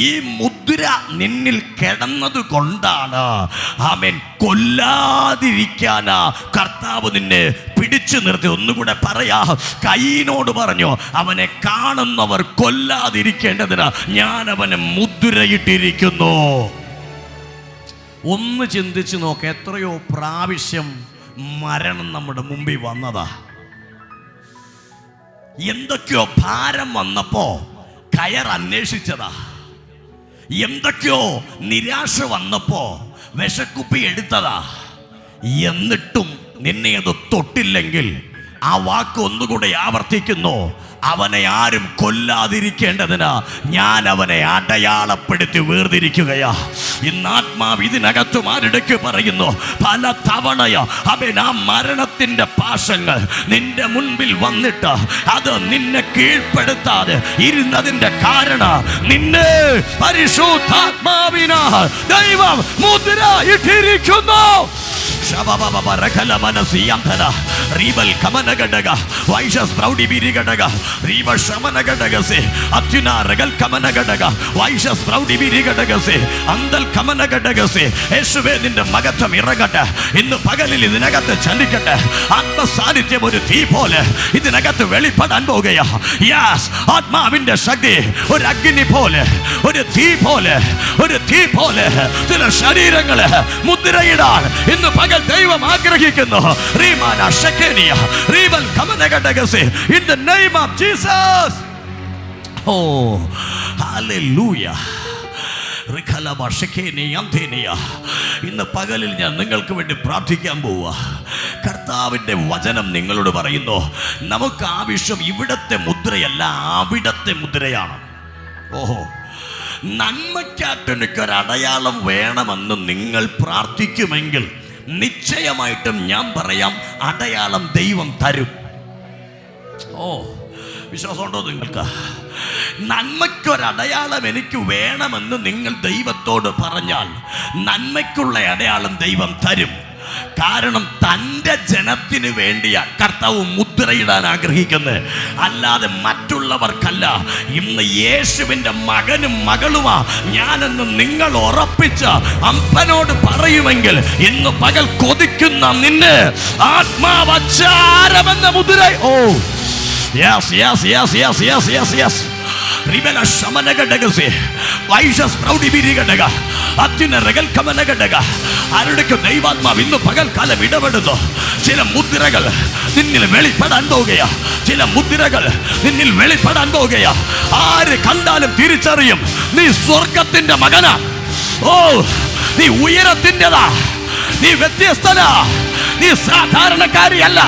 ഈ മുദ്ര നിന്നിൽ കിടന്നത് കൊണ്ടാണ്, ആമേൻ, കൊല്ലാതിരിക്കാനാ കർത്താവ് നിന്നെ പിടിച്ചു നിർത്തി. ഒന്നുകൂടെ പറയാ, കയീനോട് പറഞ്ഞു, അവനെ കാണുന്നവർ കൊല്ലാതിരിക്കേണ്ടതിന് ഞാൻ അവനെ മുദ്രയിട്ടിരിക്കുന്നു. ഒന്ന് ചിന്തിച്ചു നോക്ക്, എത്രയോ പ്രാവശ്യം മരണം നമ്മുടെ മുമ്പിൽ വന്നതാ. എന്തൊക്കെയോ ഭാരം വന്നപ്പോ കയർ അന്വേഷിച്ചതാ. എന്തൊക്കെയോ നിരാശ വന്നപ്പോ വിഷക്കുപ്പി എടുത്തതാ. എന്നിട്ടും നിന്നെ അത് തൊട്ടില്ലെങ്കിൽ ആ വാക്ക് ഒന്നുകൂടെ ആവർത്തിക്കുന്നു, അവനെ ആരും കൊല്ലാതിരിക്കേണ്ടതിന് ഞാൻ അവനെ അടയാളപ്പെടുത്തി വേർതിരിക്കുകയാ. ഇന്ന് ആത്മാവ് ഇതിനകത്തും ആരിടയ്ക്ക് പറയുന്നു, പല തവണയോ അവൻ ആ മരണത്തിന്റെ പാശങ്ങൾ നിന്റെ മുൻപിൽ വന്നിട്ട് അത് നിന്നെ കീഴ്പ്പെടുത്താതെ ഇരുന്നതിന്റെ കാരണം നിന്നെ പരിശുദ്ധാത്മാവിനാൽ ദൈവം മുദ്ര ഇട്ടിരിക്കുന്നു. നിന്റെ മകത്വം ഇറങ്ങട്ടെ ഇന്ന് പകലിൽ, ഇതിനകത്ത് ചലിക്കട്ടെ. ആത്മസാന്നിധ്യം ഒരു തീ പോലെ ഇതിനകത്ത് വെളിപ്പെടാൻ പോകുകയാ. യെസ്, ആത്മാവിന്റെ ശക്തി ഒരു അഗ്നി പോലെ, ഒരു തീ പോലെ, ഒരു തീ പോലെ ചില ശരീരങ്ങളെ മുദ്രയിടാൻ ഇന്ന് പകൽ ദൈവം ആഗ്രഹിക്കുന്നു. In the name of Jesus. Oh, hallelujah. ഇന്ന് പകലിൽ ഞാൻ നിങ്ങൾക്ക് വേണ്ടി പ്രാർത്ഥിക്കാൻ പോവുക. കർത്താവിൻ്റെ വചനം നിങ്ങളോട് പറയുന്നു, നമുക്ക് ആവശ്യം ഇവിടത്തെ മുദ്രയല്ല, അവിടത്തെ മുദ്രയാണ്. ഓഹോ, നന്മയ്ക്കായിട്ട് എനിക്കൊരു അടയാളം വേണമെന്ന് നിങ്ങൾ പ്രാർത്ഥിക്കുമെങ്കിൽ നിശ്ചയമായിട്ടും ഞാൻ പറയാം, അടയാളം ദൈവം തരും. ഓ, വിശ്വാസമുണ്ടോ നിങ്ങൾക്ക്? നന്മയ്ക്കൊരടയാളം എനിക്ക് വേണമെന്ന് നിങ്ങൾ ദൈവത്തോട് പറഞ്ഞാൽ നന്മയ്ക്കുള്ള അടയാളം ദൈവം തരും. കാരണം തൻ്റെ ജനത്തിന് വേണ്ടിയാ കർത്താവ് മുദ്രയിടാൻ ആഗ്രഹിക്കുന്നത്, അല്ലാതെ മറ്റുള്ളവർക്കല്ല. ഇന്ന് യേശുവിൻ്റെ മകനും മകളുമാ ഞാനെന്ന് നിങ്ങൾ ഉറപ്പിച്ച അപ്പനോട് പറയുമെങ്കിൽ ഇന്ന് പകൽ കൊതിക്കുന്ന നിന്നെ ആത്മാവച്ചാരമെന്ന മുദ്ര. Oh yes yes yes yes yes yes yes. ആരുടെയൊക്കെ ദൈവാത്മാവ് ഇന്ന് പകൽക്കാലം ഇടപെടുന്നു. ചില മുദ്രകൾ നിന്നിൽ വെളിപ്പെടാൻ പോകുകയാ, ചില മുദ്രകൾ നിന്നിൽ വെളിപ്പെടാൻ പോകുകയാ. ആര് കണ്ടാലും തിരിച്ചറിയും നീ സ്വർഗത്തിന്റെ മകനാ. ഓ, നീ ഉയരത്തിൻ്റെതാ, നീ വ്യത്യസ്തനാ, നീ സാധാരണക്കാരിയല്ല.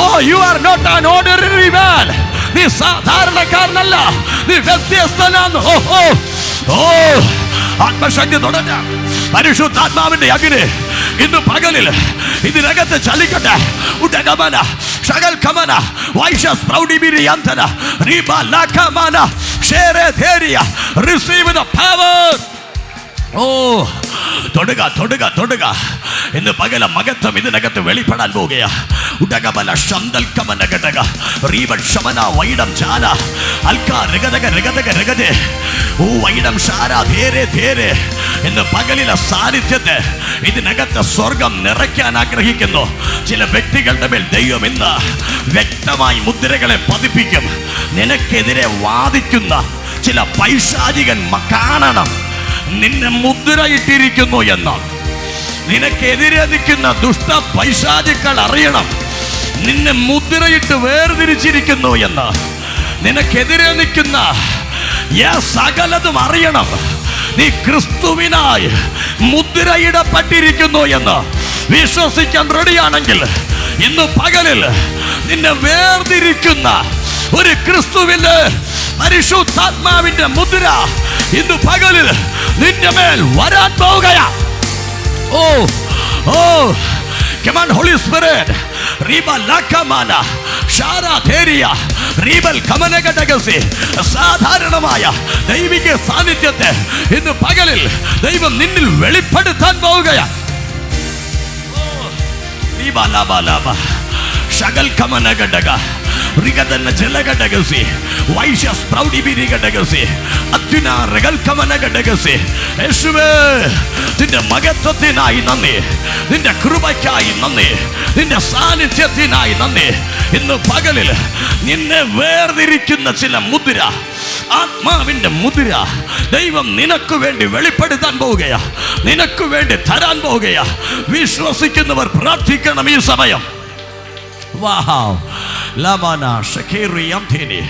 Oh, you are not an ordinary man. നീ സാധാരണക്കാരനല്ല, നീ വ്യത്യസ്തനാണ്. ഓ ഓ ഓ, ആത്മശക്തി തുടങ്ങ. പരിശുദ്ധാത്മാവിന്റെ അഗ്നി ഇന്ന് പകലിൽ ഇതിനകത്ത് ചലിക്കട്ടെ. ഉടകമന ശകൽക്കമന വൈശസ് പ്രൗഢിബിരിയന്തന റിബ ലകമന ഷേരധേരിയ റിസീവ് ദ പവർ. ഓ, തൊടുക തൊടുക തൊടുക. ഇന്ന് പകല മകത്വം ഇതിനകത്ത് വെളിപ്പെടാൻ പോകുകയാ. ഉടകമല ശന്തൽക്കമന ഘടക റീവ ശമന വൈഡം ചാല അൽക്ക രഗതക രഗതക രഗതേ. ഓ, വൈഡം ശാര ധേരെ ധേരെ. ഇന്ന് പകലിലെ സാന്നിധ്യത്തെ ഇതിനകത്ത് സ്വർഗം നിറയ്ക്കാൻ ആഗ്രഹിക്കുന്നു. ചില വ്യക്തികളുടെ മേൽ ദൈവം ഇന്ന് വ്യക്തമായി മുദ്രകളെ പതിപ്പിക്കും. നിനക്കെതിരെ വാദിക്കുന്ന ചില പൈശാചികൻ കാണണം നിന്നെ മുദ്രയിട്ടിരിക്കുന്നു എന്ന്. നിനക്കെതിരെ നിൽക്കുന്ന ദുഷ്ട പൈശാചിക്കൾ അറിയണം നിന്നെ മുദ്രയിട്ട് വേർതിരിച്ചിരിക്കുന്നു എന്ന്. നിനക്കെതിരെ നിൽക്കുന്ന സകലതും അറിയണം നീ ക്രിസ്തുവിനായി മുദ്രയിടപ്പെട്ടിരിക്കുന്നു എന്ന്. വിശ്വസിക്കാൻ റെഡിയാണെങ്കിൽ ഇന്ന് പകലിൽ നിന്നെ വേർതിരിക്കുന്ന ഒരു ക്രിസ്തുവിന്റെ പരിശുദ്ധാത്മാവിന്റെ മുദ്ര ഇന്ന് പകലിൽ നിന്റെ മേൽ വരാൻ പോവുകയാ. ഓ ഓ, come on Holy Spirit. Riba lakamana shara theriya ribal kamanagadagassi. സാധാരണമായ ദൈവിക സാന്നിധ്യത്തെ ഇന്ന് പകലിൽ ദൈവം നിന്നിൽ വെളിപ്പെടുത്താൻ പോവുകയാ. riba laba laba shagal kamanagadaga റിഗദന ജലഗഡഗസി വൈശസ് പ്രൗഢിബിരിഗഡഗസി അത്യുന റഗൽ കമനഗഡഗസി. യേശുവേ, നിന്റെ മഹത്വത്തിനായി നന്ദി, നിന്റെ കൃപയ്ക്കായി നന്ദി, നിന്റെ സാന്നിധ്യത്തിനായി നന്ദി. ഇന്ന് പകലിൽ നിന്നെ വേർതിരിക്കുന്ന ചില മുദ്ര, ആത്മാവിന്റെ മുദ്ര ദൈവം നിനക്ക് വേണ്ടി വെളിപ്പെടുത്താൻ പോവുകയാ, നിനക്ക് വേണ്ടി തരാൻ പോവുകയാ. വിശ്വസിക്കുന്നവർ പ്രാർത്ഥിക്കണം ഈ സമയം. വാവ് ലമന ഷകേറിയം തേനി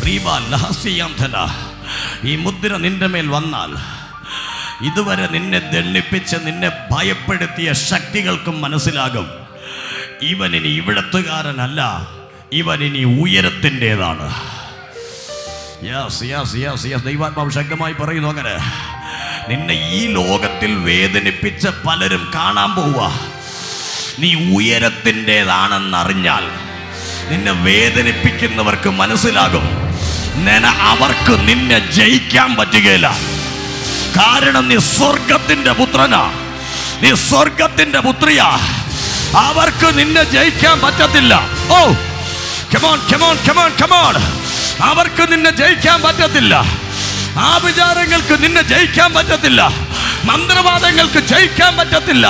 റീബ ലഹസിയം തന. ഈ മുദ്ര നിന്റെ മേൽ വന്നാൽ ഇതുവരെ നിന്നെ ദണ്ഡിപ്പിച്ച് നിന്നെ ഭയപ്പെടുത്തിയ ശക്തികൾക്കും മനസ്സിലാകും ഇവൻ ഇനി ഇവിടത്തുകാരനല്ല, ഇവൻ ഇനി ഉയരത്തിൻ്റെതാണ്. Yes yes yes yes. ദൈവാത്മാവ് ശക്തമായി പറയുന്നു അങ്ങനെ. നിന്നെ ഈ ലോകത്തിൽ വേദനിപ്പിച്ച പലരും കാണാൻ പോവാ. നീ ഉയരത്തിൻ്റെതാണെന്നറിഞ്ഞാൽ നിന്നെ വേദനിപ്പിക്കുന്നവർക്ക് മനസ്സിലാകും അവർക്ക് നിന്നെ ജയിക്കാൻ പറ്റുകയില്ല. കാരണം നീ സ്വർഗത്തിന്റെ പുത്രനാ, നീ സ്വർഗത്തിന്റെ പുത്രിയാ. അവർക്ക് നിന്നെ ജയിക്കാൻ പറ്റത്തില്ല. ഓ കമോൺ കമോൺ കമോൺ കമോൺ. അവർക്ക് നിന്നെ ജയിക്കാൻ പറ്റത്തില്ല. ആ വിചാരങ്ങൾക്ക് നിന്നെ ജയിക്കാൻ പറ്റത്തില്ല. മന്ത്രവാദങ്ങൾക്ക് ജയിക്കാൻ പറ്റത്തില്ല.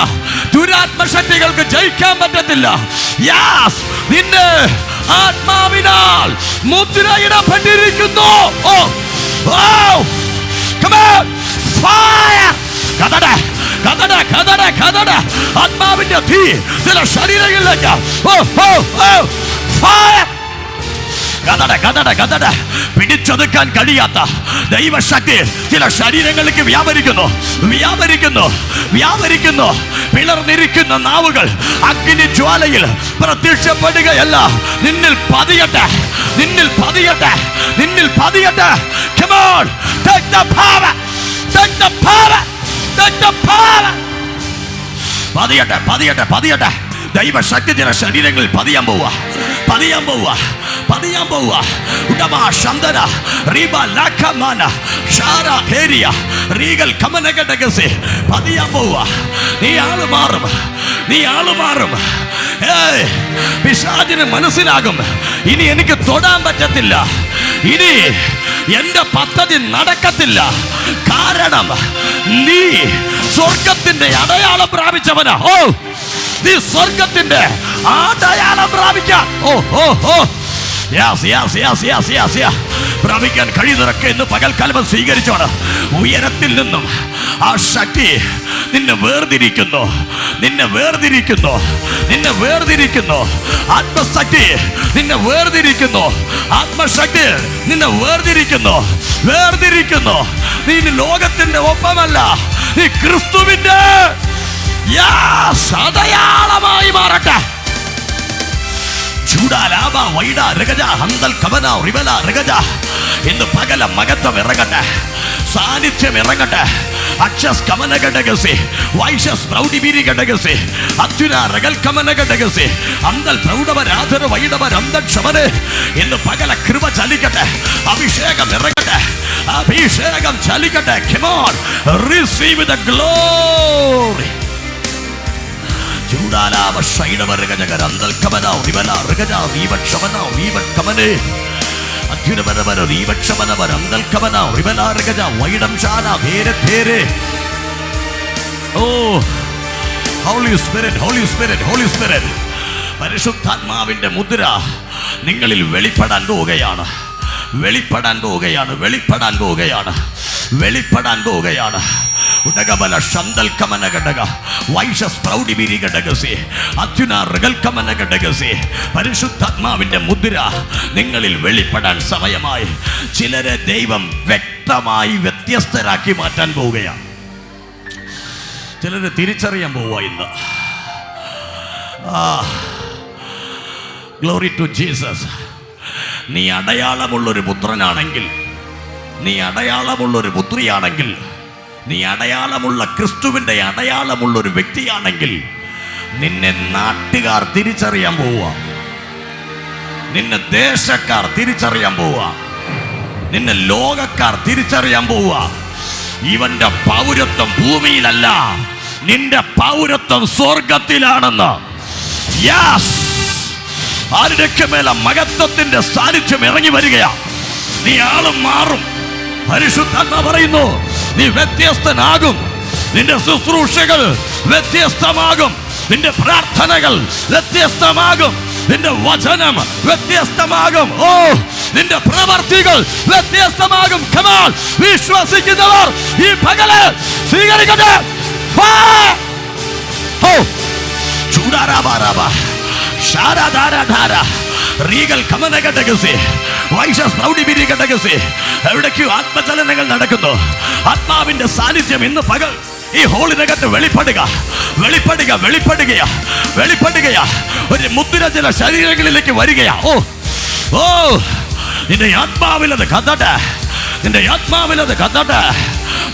ദുരാത്മശക്തികൾക്ക് ജയിക്കാൻ പറ്റത്തില്ല. യാസ്, നിന്നെ ആത്മാവിനാൽ മുദ്രയിടപ്പെട്ടിരിക്കുന്നു. ഓ ഓ കമോൺ ഫയർ. കതട കതട കതട കതട. ആത്മാവിന്റെ തീ ചില ശരീരങ്ങളിലേക്ക്. ഓ ഓ ഓ ഫയർ. കതട കതട കതട. പിടിച്ചൊതുക്കാൻ കഴിയാത്ത ദൈവശക്തി ചില ശരീരങ്ങളിലേക്ക് വ്യാപരിക്കുന്നു വ്യാപരിക്കുന്നു വ്യാപരിക്കുന്നു. പിളർന്നിരിക്കുന്ന നാവുകൾ അഗ്നി ജ്വാലയിൽ പ്രത്യക്ഷപ്പെടുകയല്ല, നിന്നിൽ പതിയട്ടെ, നിന്നിൽ പതിയട്ടെ, നിന്നിൽ പതിയട്ടെ. Come on, take the power, take the power, take the power. പതിയട്ടെ പതിയട്ടെ പതിയട്ടെ. ദൈവശക്തി ചില ശരീരങ്ങളിൽ പതിയാൻ പോവുക, പതിയാൻ പോവുക, പതിയാൻ പോവുക. ഉടമാ ശന്തന റീബ ലഖമന ഷാര ഹേരിയ റീഗൽ കമനഗടഗസെ പതിയാൻ പോവുക. നീ ആള് മാറും, നീ ആള് മാറും. പിശാചിന് മനസ്സിലാകും ഇനി എനിക്ക് തൊടാൻ പറ്റത്തില്ല, ഇനി എന്റെ പദ്ധതി നടക്കത്തില്ല. കാരണം നീ സ്വർഗത്തിന്റെ അടയാളം പ്രാപിച്ചവനാ. ഓ, നീ സ്വർഗത്തിന്റെ അടയാളം പ്രാപിക്കാൻ പ്രാപിക്കാൻ കഴിയുന്നതൊക്കെ ഇന്ന് പകൽക്കാലം സ്വീകരിച്ചോണ്. ഉയരത്തിൽ നിന്നും ആ ശക്തി നിന്നെ വേർതിരിക്കുന്നു, നിന്നെ വേർതിരിക്കുന്നു, നിന്നെ വേർതിരിക്കുന്നു. ആത്മശക്തി നിന്നെ വേർതിരിക്കുന്നു, ആത്മശക്തി നിന്നെ വേർതിരിക്കുന്നു, വേർതിരിക്കുന്നു. നീ ലോകത്തിന്റെ ഒപ്പമല്ല, നീ ക്രിസ്തുവിന്റെ അടയാളമായി മാറട്ടെ. ഇന്ന് പകല മകത്വം ഇറങ്ങട്ടെ, സാന്നിധ്യം ഇറങ്ങട്ടെ. അക്ഷസ് കമനഘടകസി വൈശസ് പ്രൗഢിബീരി ഘടകസി അത്യുന റഗൽ കമനഘടകസി അന്തൽ പ്രൗഢവരാധന വൈഡവർ അന്തൽ ക്ഷമന്. ഇന്ന് പകല കൃപ ചലിക്കട്ടെ, അഭിഷേകം ഇറങ്ങട്ടെ, അഭിഷേകം ചലിക്കട്ടെ. Come on, receive the glory. ചൂടാലാവ ശൈഡവരഗജകര അന്തൽ കമന റിവല റഗജ വീവക്ഷമന വീവക്ഷമനെ അത്യുനവരവര വീവക്ഷമനവര അന്തൽ കമന റിവല റഗജ വൈഡം ശാന ധേരെ ധേരെ. Oh holy spirit, holy spirit, holy spirit. പരിശുദ്ധാത്മാവിന്റെ മുദ്ര നിങ്ങളിൽ വെളിപ്പെടാൻ പോവുകയാണ്, വെളിപ്പെടാൻ പോവുകയാണ്, വെളിപ്പെടാൻ പോവുകയാണ്, വെളിപ്പെടാൻ പോവുകയാണ്. ഉടകബല ശന്തൽ കമന ഘടക വൈശസ് പ്രൗഢിബിരി ഘടകസി അത്യുന റഗൽ കമന ഘടകസി. പരിശുദ്ധാത്മാവിന്റെ മുദ്ര നിങ്ങളിൽ വെളിപ്പെടാൻ സമയമായി. ചിലരെ ദൈവം വ്യക്തമായി വ്യത്യസ്തരാക്കി മാറ്റാൻ പോവുകയാണ്. ചിലരെ തിരിച്ചറിയാൻ പോവുക ഇന്ന്. Glory to Jesus. നീ അടയാളമുള്ളൊരു പുത്രനാണെങ്കിൽ, നീ അടയാളമുള്ളൊരു പുത്രിയാണെങ്കിൽ, നീ അടയാളമുള്ള ക്രിസ്തുവിൻ്റെ അടയാളമുള്ളൊരു വ്യക്തിയാണെങ്കിൽ നിന്നെ നാട്ടുകാർ തിരിച്ചറിയാൻ പോവുക, നിന്നെ ദേശക്കാർ തിരിച്ചറിയാൻ പോവുക, നിന്നെ ലോകക്കാർ തിരിച്ചറിയാൻ പോവുക. ഇവന്റെ പൗരത്വം ഭൂമിയിലല്ല, നിന്റെ പൗരത്വം സ്വർഗത്തിലാണെന്ന്. യെസ്, ആരുടെയൊക്കെ മേല മഹത്വത്തിന്റെ സാന്നിധ്യം ഇറങ്ങി വരികയാ. നീ ആളും മാറും. പരിശുദ്ധാത്മാ പറയുന്നു, നീ വ്യത്യസ്തനാകും. നിന്റെ ശുശ്രൂഷകൾ വ്യത്യസ്തമാകും, നിന്റെ പ്രാർത്ഥനകൾ വ്യത്യസ്തമാകും, നിന്റെ വചനം വ്യത്യസ്തമാകും. ഓ, നിന്റെ പ്രവർത്തികൾ വ്യത്യസ്തമാകും. Come on, വിശ്വസിക്കുന്നവർ ഈ പകല് സ്വീകരിക്കട്ടെ. ചൂടാരാബാരാബാ ശാരാധാരാധാര റീഗൽ കമനഘടകസി വൈശസ് പ്രൗഢിബിരി ഘടകസി. എവിടേക്കോ ആത്മചലനങ്ങൾ നടക്കുന്നു. ആത്മാവിന്റെ സാന്നിധ്യം ഇന്ന് പകൽ ഈ ഹോളിനകത്ത് വെളിപ്പെടുക, വെളിപ്പെടുക, വെളിപ്പെടുകയാ, വെളിപ്പെടുകയാ. ഒരു മുദ്ര ചില ശരീരങ്ങളിലേക്ക് വരികയാ. ഓ ഓ, നിന്റെ ആത്മാവിലത് കത്തട്ടെ, നിന്റെ ആത്മാവിലത് കത്തട്ടെ,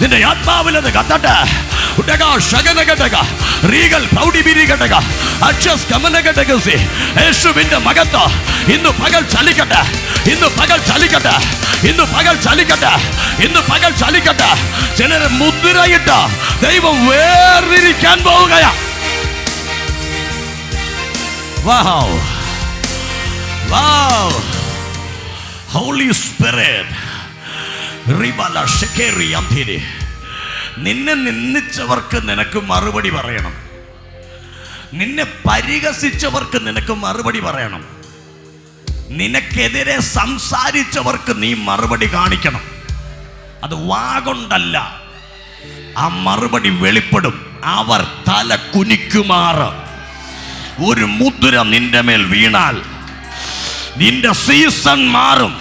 നിന്റെ ആത്മാവിലത് കത്തട്ടെ. യേശുവിന്റെ മകത്വം ഇന്ന് പകൽ ചലിക്കട്ടെ, ഇന്ന് പകൽ ചലിക്കട്ടെ, ഇന്ന് പകൽ ചലിക്കട്ടെ, ഇന്ന് പകൽ ചലിക്കട്ടെ. ചിലരെ മുദ്രയിട്ട് ദൈവം വേർതിരിക്കാൻ പോവുകയാ. Wow, wow, Holy Spirit, Ribala Shekeri Amthiri. നിന്നെ നിന്ദിച്ചവർക്ക് നിനക്ക് മറുപടി പറയണം. നിന്നെ പരിഹസിച്ചവർക്ക് നിനക്ക് മറുപടി പറയണം. നിനക്കെതിരെ സംസാരിച്ചവർക്ക് നീ മറുപടി കാണിക്കണം. അത് വാഗൊണ്ടല്ല, ആ മറുപടി വെളിപ്പെടും. അവർ തല കുനിക്കുമാറ് ഒരു മുദ്ര നിന്റെ മേൽ വീണാൽ നിന്റെ സീസൺ മാറും.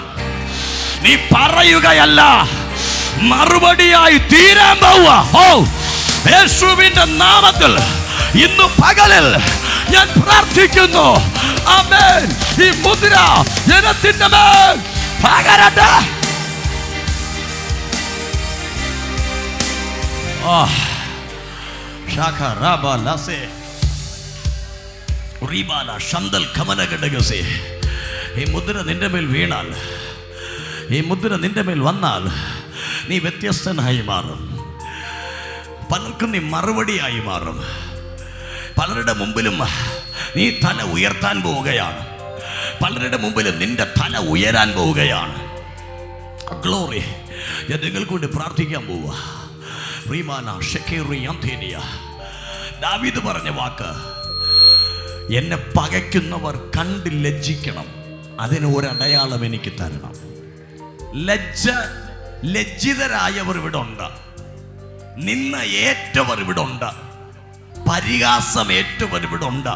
നീ പറയുകയല്ല, മറുപടിയായി തീരാൻ പോവുക. ഓ, യേശുവിന്റെ നാമത്തിൽ ഇന്ന് പകലിൽ ഞാൻ പ്രാർത്ഥിക്കുന്നു. ആമേൻ. ഈ മുദ്ര ജനത്തിന്റെ മേൽ പകരട്ടെ. ഈ മുദ്ര നിന്റെ മേൽ വീണാൽ, ഈ മുദ്ര നിന്റെ മേൽ വന്നാൽ നീ വ്യത്യസ്തനായി മാറും. പലർക്കും നീ മറുപടിയായി മാറും. പലരുടെ മുമ്പിലും നീ തല ഉയർത്താൻ പോവുകയാണ്. പലരുടെ മുമ്പിലും നിന്റെ തല ഉയരാൻ പോവുകയാണ്. ഗ്ലോറി. ഞാൻ നിങ്ങൾക്ക് വേണ്ടി പ്രാർത്ഥിക്കാൻ പോവുക. ദാവീദ് പറഞ്ഞ വാക്ക്, എന്നെ പകയ്ക്കുന്നവർ കണ്ട് ലജ്ജിക്കണം, അതിന് ഒരടയാളം എനിക്ക് തരണം. ലജ്ജിതരായവർ ഇവിടെ ഉണ്ട്, നിന്ന ഏറ്റവർ ഇവിടെ ഉണ്ട്, പരിഹാസം ഏറ്റവർ ഇവിടെ ഉണ്ട്,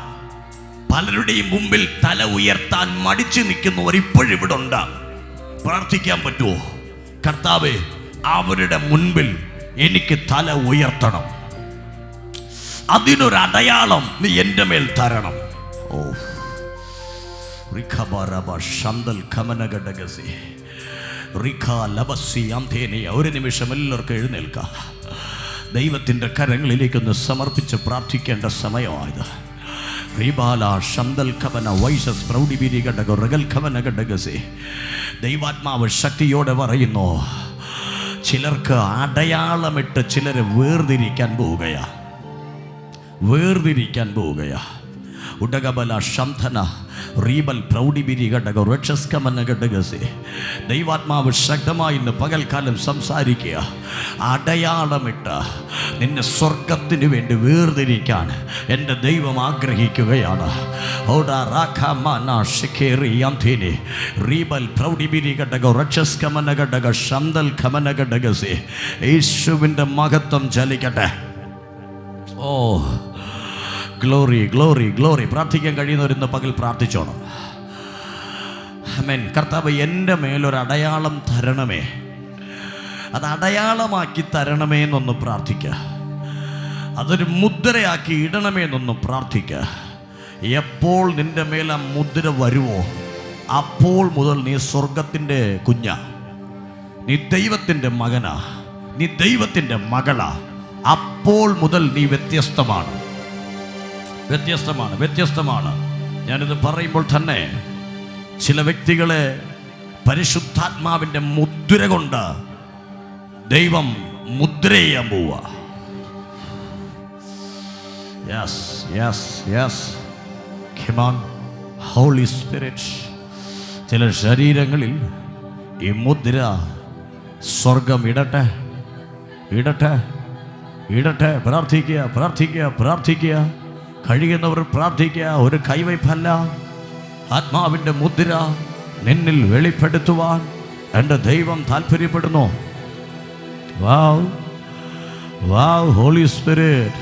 പലരുടെയും മുമ്പിൽ തല ഉയർത്താൻ മടിച്ചു നിൽക്കുന്നവർ ഇപ്പോഴിവിടെ ഉണ്ട്. പ്രാർത്ഥിക്കാൻ പറ്റുമോ? കർത്താവേ, അവരുടെ മുൻപിൽ എനിക്ക് തല ഉയർത്തണം, അതിനൊരടയാളം നീ എൻ്റെ മേൽ തരണം. ഓ, ഒരു നിമിഷം എല്ലാവർക്കും എഴുന്നേൽക്കാം. ദൈവത്തിൻ്റെ കരങ്ങളിലേക്കൊന്ന് സമർപ്പിച്ച് പ്രാർത്ഥിക്കേണ്ട സമയമായത്. ദൈവാത്മാവ് ശക്തിയോടെ പറയുന്നു, ചിലർക്ക് അടയാളമിട്ട് ചിലരെ വേർതിരിക്കാൻ പോവുകയാ, വേർതിരിക്കാൻ പോവുകയാ. ഉടകബല ശംധന റീബൽ പ്രൗഢിബിരികടക രക്ഷസ്കമനഘടകസേ. ദൈവാത്മാവ് ശക്തമായി ഇന്ന് പകൽക്കാലം സംസാരിക്കുക. അടയാളമിട്ട് നിന്നെ സ്വർഗത്തിന് വേണ്ടി വേർതിരിക്കാൻ എൻ്റെ ദൈവം ആഗ്രഹിക്കുകയാണ്. യേശുവിൻ്റെ മഹത്വം ചലിക്കട്ടെ. ഓ, ഗ്ലോറി ഗ്ലോറി ഗ്ലോറി. പ്രാർത്ഥിക്കാൻ കഴിയുന്നവരിന്ന് പകൽ പ്രാർത്ഥിച്ചോണം. ആമേൻ. കർത്താവ്, എൻ്റെ മേലൊരു അടയാളം തരണമേ, അത് അടയാളമാക്കി തരണമേ എന്നൊന്ന് പ്രാർത്ഥിക്കുക. അതൊരു മുദ്രയാക്കി ഇടണമേ എന്നൊന്ന് പ്രാർത്ഥിക്കുക. എപ്പോൾ നിൻ്റെ മേൽ ആ മുദ്ര വരുമോ അപ്പോൾ മുതൽ നീ സ്വർഗത്തിൻ്റെ കുഞ്ഞാ, നീ ദൈവത്തിൻ്റെ മകനാ, നീ ദൈവത്തിൻ്റെ മകളാ. അപ്പോൾ മുതൽ നീ വ്യത്യസ്തമാണ്, വ്യത്യസ്തമാണ്, വ്യത്യസ്തമാണ്. ഞാനിത് പറയുമ്പോൾ തന്നെ ചില വ്യക്തികളെ പരിശുദ്ധാത്മാവിൻ്റെ മുദ്ര കൊണ്ട് ദൈവം മുദ്ര ചെയ്യാൻ പോവുക. Yes yes yes, come on holy spirit. ചില ശരീരങ്ങളിൽ ഈ മുദ്ര സ്വർഗം ഇടട്ടെ, ഇടട്ടെ, ഇടട്ടെ. പ്രാർത്ഥിക്കുക, പ്രാർത്ഥിക്കുക, പ്രാർത്ഥിക്കുക. കഴിയുന്നവർ പ്രാർത്ഥിക്കുക. ഒരു കൈവയ്പല്ല, ആത്മാവിൻ്റെ മുദ്ര നിന്നിൽ വെളിപ്പെടുത്തുവാൻ എൻ്റെ ദൈവം താല്പര്യപ്പെടുന്നു. വാവ് വാവ്, ഹോളി സ്പിരിറ്റ്.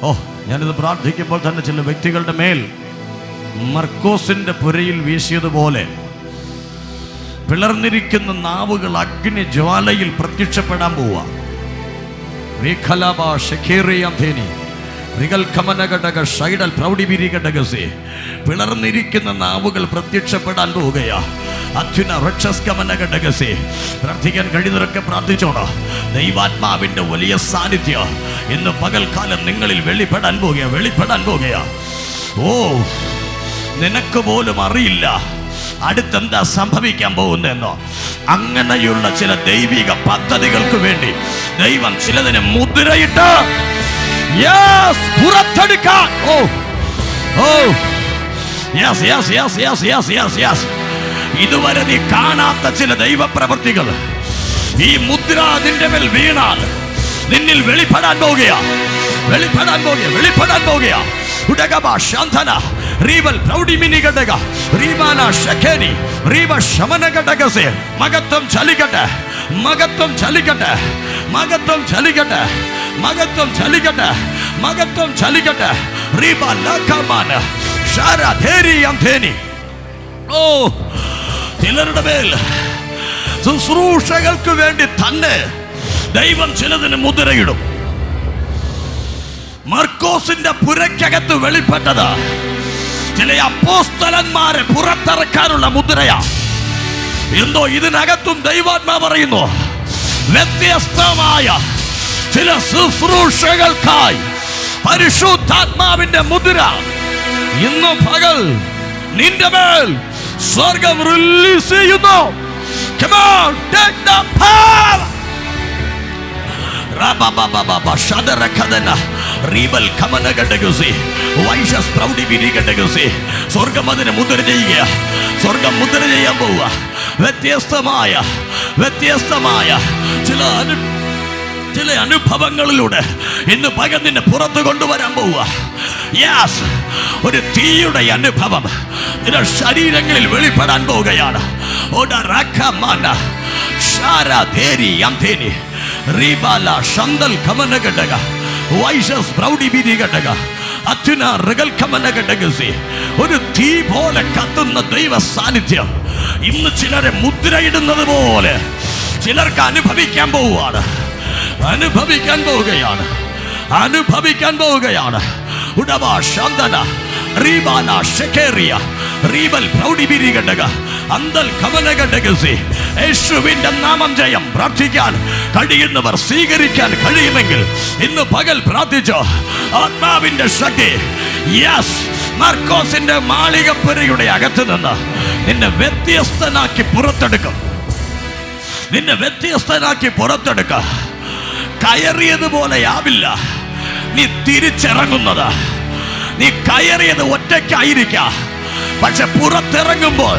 ഓ, ഞാനിത് പ്രാർത്ഥിക്കുമ്പോൾ തന്നെ ചില വ്യക്തികളുടെ മേൽ മർക്കോസിൻ്റെ പുരയിൽ വീശിയതുപോലെ പിളർന്നിരിക്കുന്ന നാവുകൾ അഗ്നി ജ്വാലയിൽ പ്രത്യക്ഷപ്പെടാൻ പോവുക. പിളർന്നിരിക്കുന്ന നാവുകൾ പ്രത്യക്ഷപ്പെടാൻ പോവുകയാ. അത്യുന രക്ഷസ്കമനഘടകസേ. പ്രാർത്ഥിക്കാൻ കഴിയുന്നവരൊക്കെ പ്രാർത്ഥിച്ചോണോ. ദൈവാത്മാവിൻ്റെ വലിയ സാന്നിധ്യം ഇന്ന് പകൽക്കാലം നിങ്ങളിൽ വെളിപ്പെടാൻ പോകുകയാ. ഓ, നിനക്ക് പോലും അറിയില്ല അടുത്തെന്താ സംഭവിക്കാൻ പോകുന്നതെന്നോ. അങ്ങനെയുള്ള ചില ദൈവിക പദ്ധതികൾക്ക് വേണ്ടി ദൈവം ചിലതിനെ മുദ്രയിട്ട് പുറത്തെടുക്കാൻ. ഇതുവരെ നീ കാണാത്ത ചില ദൈവപ്രവൃത്തികൾ ഈ മുദ്ര നിന്റെ മേൽ വീണാൽ നിന്നിൽ വെളിപ്പെടാൻ പോകുകയാ. മഹത്വം ചലിക്കട്ടെ. ഓ, ചിലരുടെ മേൽ ശുശ്രൂഷകൾക്ക് വേണ്ടി തന്നെ ദൈവം ചിലതിന് മുദ്രയിടും. മർക്കോസിന്റെ പുരക്കകത്ത് വെളിപ്പെട്ടത് ചില അപ്പോസ്തലന്മാരെ പുറത്തിറക്കാനുള്ള മുദ്രയാ. എന്തോ ഇതിനകത്തും ദൈവാത്മാ പറയുന്നു, വ്യത്യസ്തമായ ചില ശുശ്രൂഷകൾക്കായി പരിശുദ്ധാത്മാവിന്റെ മുദ്ര ഇന്ന് പകൽ നിന്റെ മേൽ സ്വർഗം റിലീസ് ചെയ്യുന്നു. Come on, take the power. സ്വർഗം അതിനെ മുദ്ര ചെയ്യുക. സ്വർഗം മുദ്ര ചെയ്യാൻ പോവുക. വ്യത്യസ്തമായ ചില അനുഭവങ്ങളിലൂടെ ഇന്ന് പകൽ നിന്നെ പുറത്തു കൊണ്ടുവരാൻ പോവുക. യെസ്, ഒരു തീയുടെ അനുഭവം നിന്റെ ശരീരങ്ങളിൽ വെളിപ്പെടാൻ പോവുകയാണ്. ഒരു തീ പോലെ കത്തുന്ന ദൈവ സാന്നിധ്യം ഇന്ന് ചിലരെ മുദ്രയിടുന്നത് പോലെ ചിലർക്ക് അനുഭവിക്കാൻ പോവുകയാണ്. യേശുവിന്റെ നാമം ജയം. പ്രാർത്ഥിക്കാൻ കഴിയുന്നവർ സ്വീകരിക്കാൻ കഴിയുമെങ്കിൽ ഇന്ന് പകൽ പ്രാർത്ഥിച്ചോ. ആത്മാവിന്റെ ശക്തി. യെസ്, മർക്കോസിന്റെ മാളികപ്പുരയുടെ അകത്ത് നിന്ന് നിന്നെ വ്യത്യസ്തനാക്കി പുറത്തെടുക്ക. കയറിയതുപോലെയാവില്ല നീ തിരിച്ചിറങ്ങുന്നത്. നീ കയറിയത് ഒറ്റയ്ക്കായിരിക്കാം, പക്ഷെ പുറത്തിറങ്ങുമ്പോൾ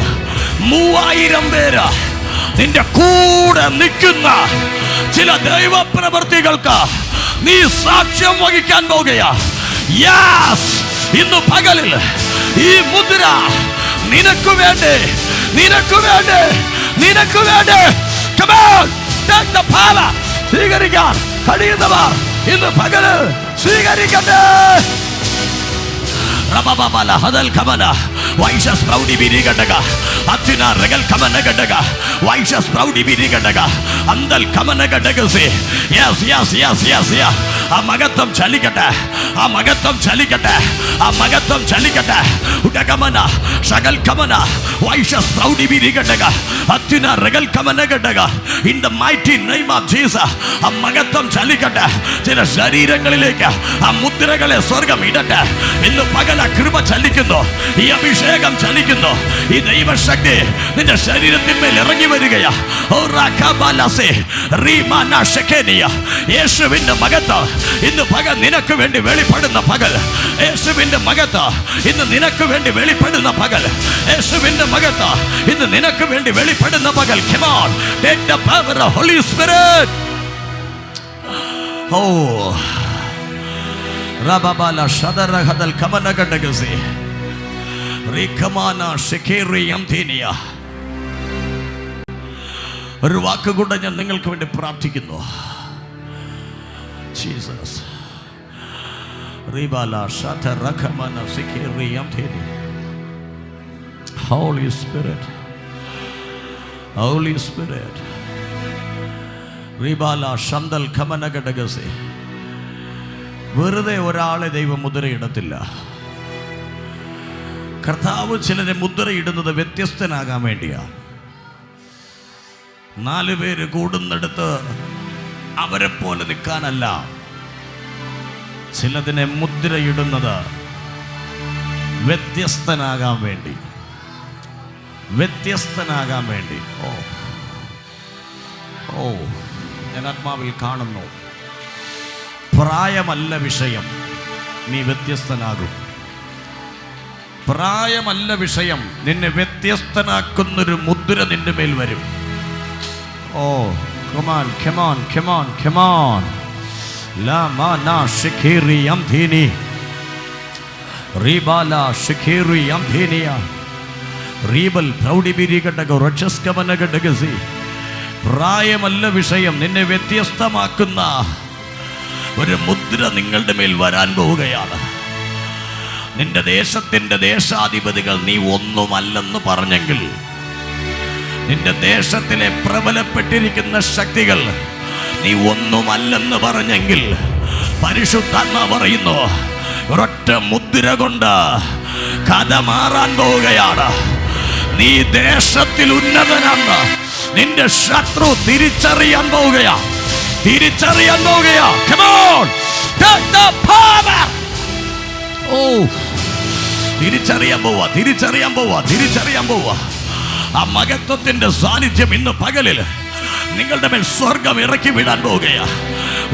3000 പേര് നിന്റെ കൂടെ നിൽക്കുന്ന ചില ദൈവപ്രവൃത്തികൾക്ക് നീ സാക്ഷ്യം വഹിക്കാൻ പോകുകയാ. യെസ്, ഇന്ന് പകലിൽ ഈ മുദ്ര നിനക്ക് വേണ്ടി. Come on, take the power. സ്വീകരിക്കാൻ കഴിയുന്നവർ ഇന്ന് പകല് സ്വീകരിക്കട്ടെ. മകത്വം ചലിക്കട്ടെ. In the mighty name of Jesus, മകത്വം ചലിക്കട്ടെ. ചില ശരീരങ്ങളിലേക്ക് ആ മുദ്രകളെ സ്വർഗം ഇടട്ടെ. ഇന്ന് പകൽ കൃപ ചലിക്കുന്നു. ഈ അഭിഷേകം ചലിക്കുന്നു. ഈ ദൈവശക്തി നിന്റെ ശരീരത്തിന്മേൽ ഇറങ്ങി വരികയാ. യേശുവിന്റെ മകത്വം ഇന്ന് പകൽ നിനക്ക് വേണ്ടി വെളിപ്പെടുന്ന പകൽ. യേശുവിന്റെ മകത്വം ഇന്ന് നിനക്ക് വേണ്ടി വെളിപ്പെടുന്ന പകൽ. യേശുവിന്റെ മകത്വം ഇന്ന് നിനക്ക് വേണ്ടി വെളിപ്പെടുന്ന പകൽ. Come on, take the power of Holy Spirit. Oh, Rababala Shadarahadal Kamanagandagasi Rikamana Shekeri Yamtinia. ഒരു വാക്കുകൊണ്ട് ഞാൻ നിങ്ങൾക്ക് വേണ്ടി പ്രാർത്ഥിക്കുന്നു. ജീസസ് റിബാല ഷതറഖമന സിഖിറി യംതിനി. Holy Spirit, റിബാല ഷന്തൽ ഖമനഗഡഗസി. വെറുതെ ഒരാളെ ദൈവം മുദ്രയിടത്തില്ല. കർത്താവ് ചിലരെ മുദ്രയിടുന്നത് വ്യത്യസ്തനാകാൻ വേണ്ടിയാണ്. 4 പേര് കൂടുന്നിടത്ത് അവരെ പോലെ നിൽക്കാനല്ല, ചിലതിനെ മുദ്രയിടുന്നത് വ്യത്യസ്തനാകാൻ വേണ്ടി. വ്യത്യസ്തനാകാൻ വേണ്ടി. ഓ ഞാൻ ആത്മാവിൽ കാണുന്നു. പ്രായമല്ല വിഷയം, നീ വ്യത്യസ്തനാകും. പ്രായമല്ല വിഷയം, നിന്നെ വ്യത്യസ്തനാക്കുന്നൊരു മുദ്ര നിന്റെ മേൽ വരും. Oh come on come on come on come on ലാ മാനാ ശിഖിരി അംധീനി റീബാല ശിഖിരി അംധീനിയ റീബൽ പ്രൗഢിബിരികടക റക്ഷസ്കമനകടകസി. പ്രായമല്ല വിഷയം, നിന്നെ വ്യത്യസ്തമാക്കുന്ന ഒരു മുദ്ര നിങ്ങളുടെ മേൽ വരാൻ പോവുകയാണ്. നിന്റെ ദേശത്തിൻ്റെ ദേശാധിപതികൾ നീ ഒന്നുമല്ലെന്ന് പറഞ്ഞെങ്കിൽ, നിന്റെ ദേശത്തിലെ പ്രബലപ്പെട്ടിരിക്കുന്ന ശക്തികൾ നീ ഒന്നുമല്ലെന്ന് പറഞ്ഞെങ്കിൽ, പരിശുദ്ധാത്മാ പറയുന്നു ഒരൊറ്റ മുദ്ര കൊണ്ട് കഥ മാറാൻ പോവുകയാണ്. നീ ദേശത്തിൽ ഉന്നതനാണ്, നിന്റെ ശത്രു തിരിച്ചറിയാൻ പോവുകയാ, തിരിച്ചറിയാൻ പോവുകയാ. Come on, take the power. തിരിച്ചറിയാൻ പോവാ, തിരിച്ചറിയാൻ പോവാ, തിരിച്ചറിയാൻ പോവാ. ആ മഹത്വത്തിന്റെ സാന്നിധ്യം ഇന്ന് പകലിൽ നിങ്ങളുടെ മേൽ സ്വർഗം ഇറക്കി വിടാൻ പോവുകയാ.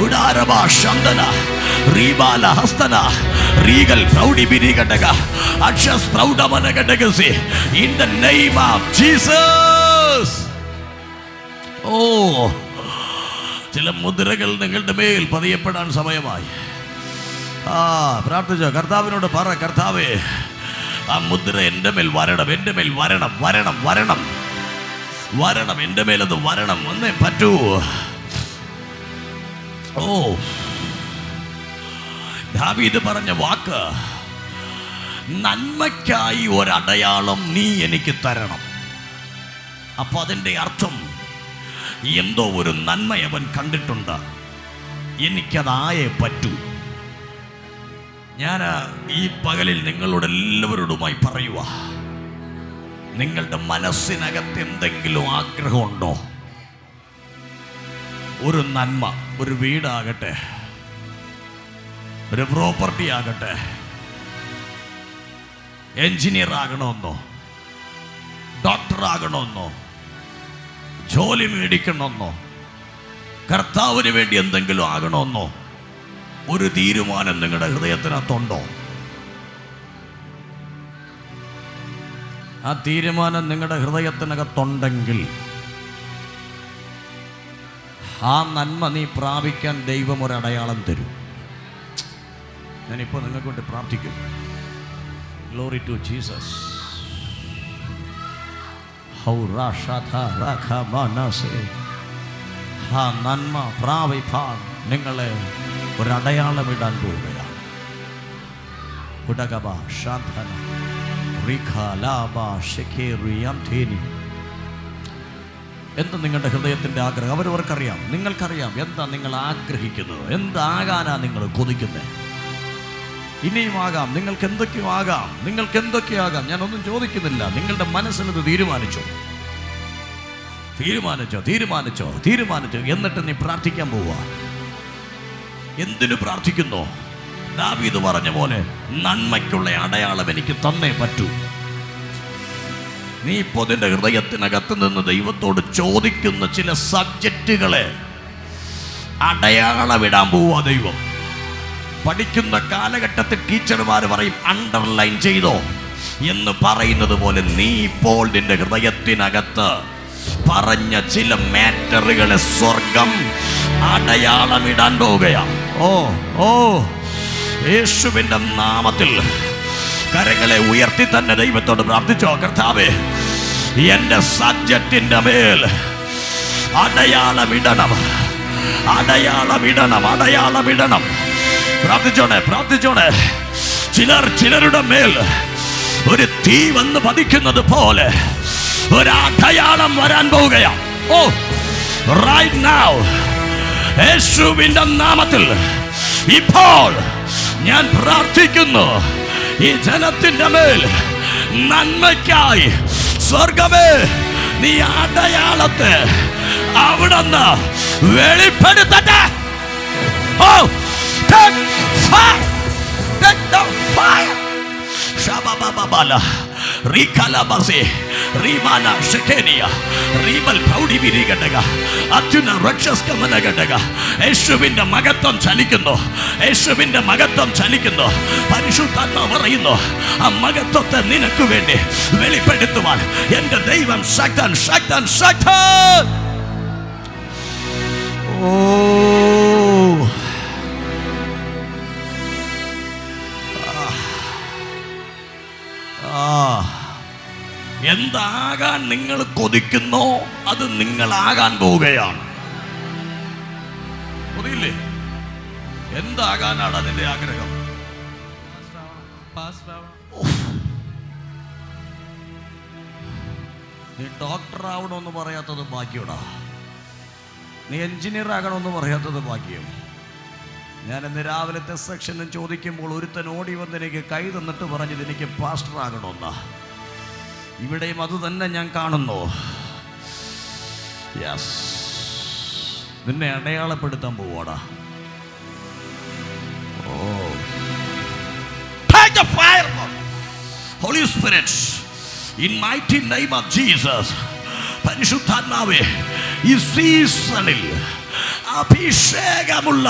ഉടാരബാ ശന്തന റീബാല ഹസ്തന Regal പ്രൗഢിബിരികടക അക്ഷസ് പ്രൗഢമനകടകസി in the name of Jesus. ചില മുദ്രകൾ നിങ്ങളുടെ മേൽ പതിയപ്പെടാൻ സമയമായി. പ്രാർത്ഥിച്ചോ, കർത്താവിനോട് പറ, കർത്താവേ ആ മുദ്ര എൻ്റെ മേൽ വരണം, എൻ്റെ മേൽ വരണം, വരണം, വരണം, വരണം, എൻ്റെ മേലത് വരണം, ഒന്നേ പറ്റൂ. ദാവീദ് പറഞ്ഞ വാക്ക്, നന്മയ്ക്കായി ഒരടയാളം നീ എനിക്ക് തരണം. അപ്പൊ അതിൻ്റെ അർത്ഥം എന്തോ ഒരു നന്മ അവൻ കണ്ടിട്ടുണ്ട്, എനിക്കതായേ പറ്റൂ. ഞാൻ ഈ പകലിൽ നിങ്ങളോട് എല്ലാവരോടുമായി പറയുക, നിങ്ങളുടെ മനസ്സിനകത്ത് എന്തെങ്കിലും ആഗ്രഹമുണ്ടോ? ഒരു നന്മ, ഒരു വീടാകട്ടെ, ഒരു പ്രോപ്പർട്ടി ആകട്ടെ, എഞ്ചിനീയർ ആകണമെന്നോ, ഡോക്ടർ ആകണമെന്നോ, ജോലി മേടിക്കണമെന്നോ, കർത്താവിന് വേണ്ടി എന്തെങ്കിലും ആകണമെന്നോ ഒരു തീരുമാനം നിങ്ങളുടെ ഹൃദയത്തിനകത്തുണ്ടോ? ആ തീരുമാനം നിങ്ങളുടെ ഹൃദയത്തിനകത്തുണ്ടെങ്കിൽ ആ നന്മ നീ പ്രാപിക്കാൻ ദൈവം ഒരടയാളം തരും. ഞാനിപ്പോൾ നിങ്ങൾക്ക് വേണ്ടി പ്രാർത്ഥിക്കും. Glory to Jesus. ആ നന്മ പ്രാപിപ്പാൻ നിങ്ങളെ ഒരടയാളം ഇടാൻ പോവുകയാണ്. എന്താ നിങ്ങളുടെ ഹൃദയത്തിൻ്റെ ആഗ്രഹം? അവരവർക്കറിയാം, നിങ്ങൾക്കറിയാം എന്താ നിങ്ങൾ ആഗ്രഹിക്കുന്നത്, എന്താകാനാ നിങ്ങൾ കൊതിക്കുന്നത്. ഇനിയും ആകാം, നിങ്ങൾക്ക് എന്തൊക്കെയോ ആകാം, നിങ്ങൾക്ക് എന്തൊക്കെയാകാം, ഞാനൊന്നും ചോദിക്കുന്നില്ല. നിങ്ങളുടെ മനസ്സിലത് തീരുമാനിച്ചോ, തീരുമാനിച്ചോ, തീരുമാനിച്ചോ, തീരുമാനിച്ചോ. എന്നിട്ട് നീ പ്രാർത്ഥിക്കാൻ പോവുക. എന്തിനു പ്രാർത്ഥിക്കുന്നു? ദാവീദ് പറഞ്ഞ പോലെ നന്മയ്ക്കുള്ള അടയാളം എനിക്ക് തന്നേ പറ്റൂ. നീ ഇപ്പോൾ നിന്റെ ഹൃദയത്തിനകത്ത് നിന്ന് ദൈവത്തോട് ചോദിക്കുന്ന ചില സബ്ജക്റ്റുകളെ അടയാളമിടാൻ പോവുക ദൈവം. പഠിക്കുന്ന കാലഘട്ടത്തിൽ ടീച്ചർമാർ പറയും അണ്ടർലൈൻ ചെയ്തോ എന്ന് പറയുന്നത് പോലെ നീ ഇപ്പോൾ നിന്റെ ഹൃദയത്തിനകത്ത് പറഞ്ഞ ചില മാറ്ററുകളെ സ്വർഗം അടയാളമിടാൻ പോവുകയാണ്. യേശുവിന്റെ നാമത്തിൽ കരങ്ങളെ ഉയർത്തി തന്നെ ദൈവത്തോട് പ്രാർത്ഥിച്ചോ. കർത്താവേ, എന്റെ സബ്ജക്റ്റിന്റെ മേൽ അടയാളമിടണം, അടയാളമിടണം, അടയാളമിടണം. പ്രാർത്ഥിച്ചോണേ, പ്രാർത്ഥിച്ചോണേ. ചിലരുടെ മേൽ ഒരു തീ വന്ന് പതിക്കുന്നത് പോലെ ഒരടയാളം വരാൻ പോവുകയാണ്. റൈറ്റ് നൗ യേശുവിന്റെ നാമത്തിൽ ഇപ്പോൾ ഞാൻ പ്രാർത്ഥിക്കുന്നു. ഈ ജനത്തിന്റെ മേൽ നന്മയ്ക്കായി സ്വർഗമേ നീ അടയാളത്തെ അവിടുന്ന് വെളിപ്പെടുത്തട്ടെ. Oh, take fire, take the fire. Shabababala, Rikalabase, Rimana Shekenia, Rimal Paudi Virigadaga, Atuna Rakshas Kamanagadaga, Eshuvinda Magaton Chalikano, Eshuvinda Magaton Chalikano, Parishutana Varino, a Magatota Nina Kuvende, Veli Pedituan, and the Devam Shaktan, Shaktan, Shaktan. Oh. എന്താകാൻ നിങ്ങൾ കൊതിക്കുന്നോ അത് നിങ്ങളാകാൻ പോവുകയാണ്. കൊതിയില്ലേ? എന്താകാനാണ് അതിന്റെ ആഗ്രഹം? നീ doctor ആവണമെന്ന് പറയാത്തത് ഭാഗ്യടാ. നീ engineer ആകണമെന്ന് പറയാത്തത് ഭാഗ്യം. ഞാൻ ഇന്ന് രാവിലത്തെ സെക്ഷനിൽ ചോദിക്കുമ്പോൾ ഒരുത്തൻ ഓടി വന്ന് എനിക്ക് കൈ തന്നിട്ട് പറഞ്ഞത് എനിക്ക് പാസ്റ്റർ ആകണമെന്നാ. ഇവിടെയും അത് തന്നെ ഞാൻ കാണുന്നു. യെസ്, നിന്നെ അടയാളപ്പെടുത്താൻ പോവാടാ. ഓ, take the fire, Holy Spirit, in mighty name of Jesus. പരിശുദ്ധാത്മാവേ, ഈ സീസണിൽ അഭിഷേകമുള്ള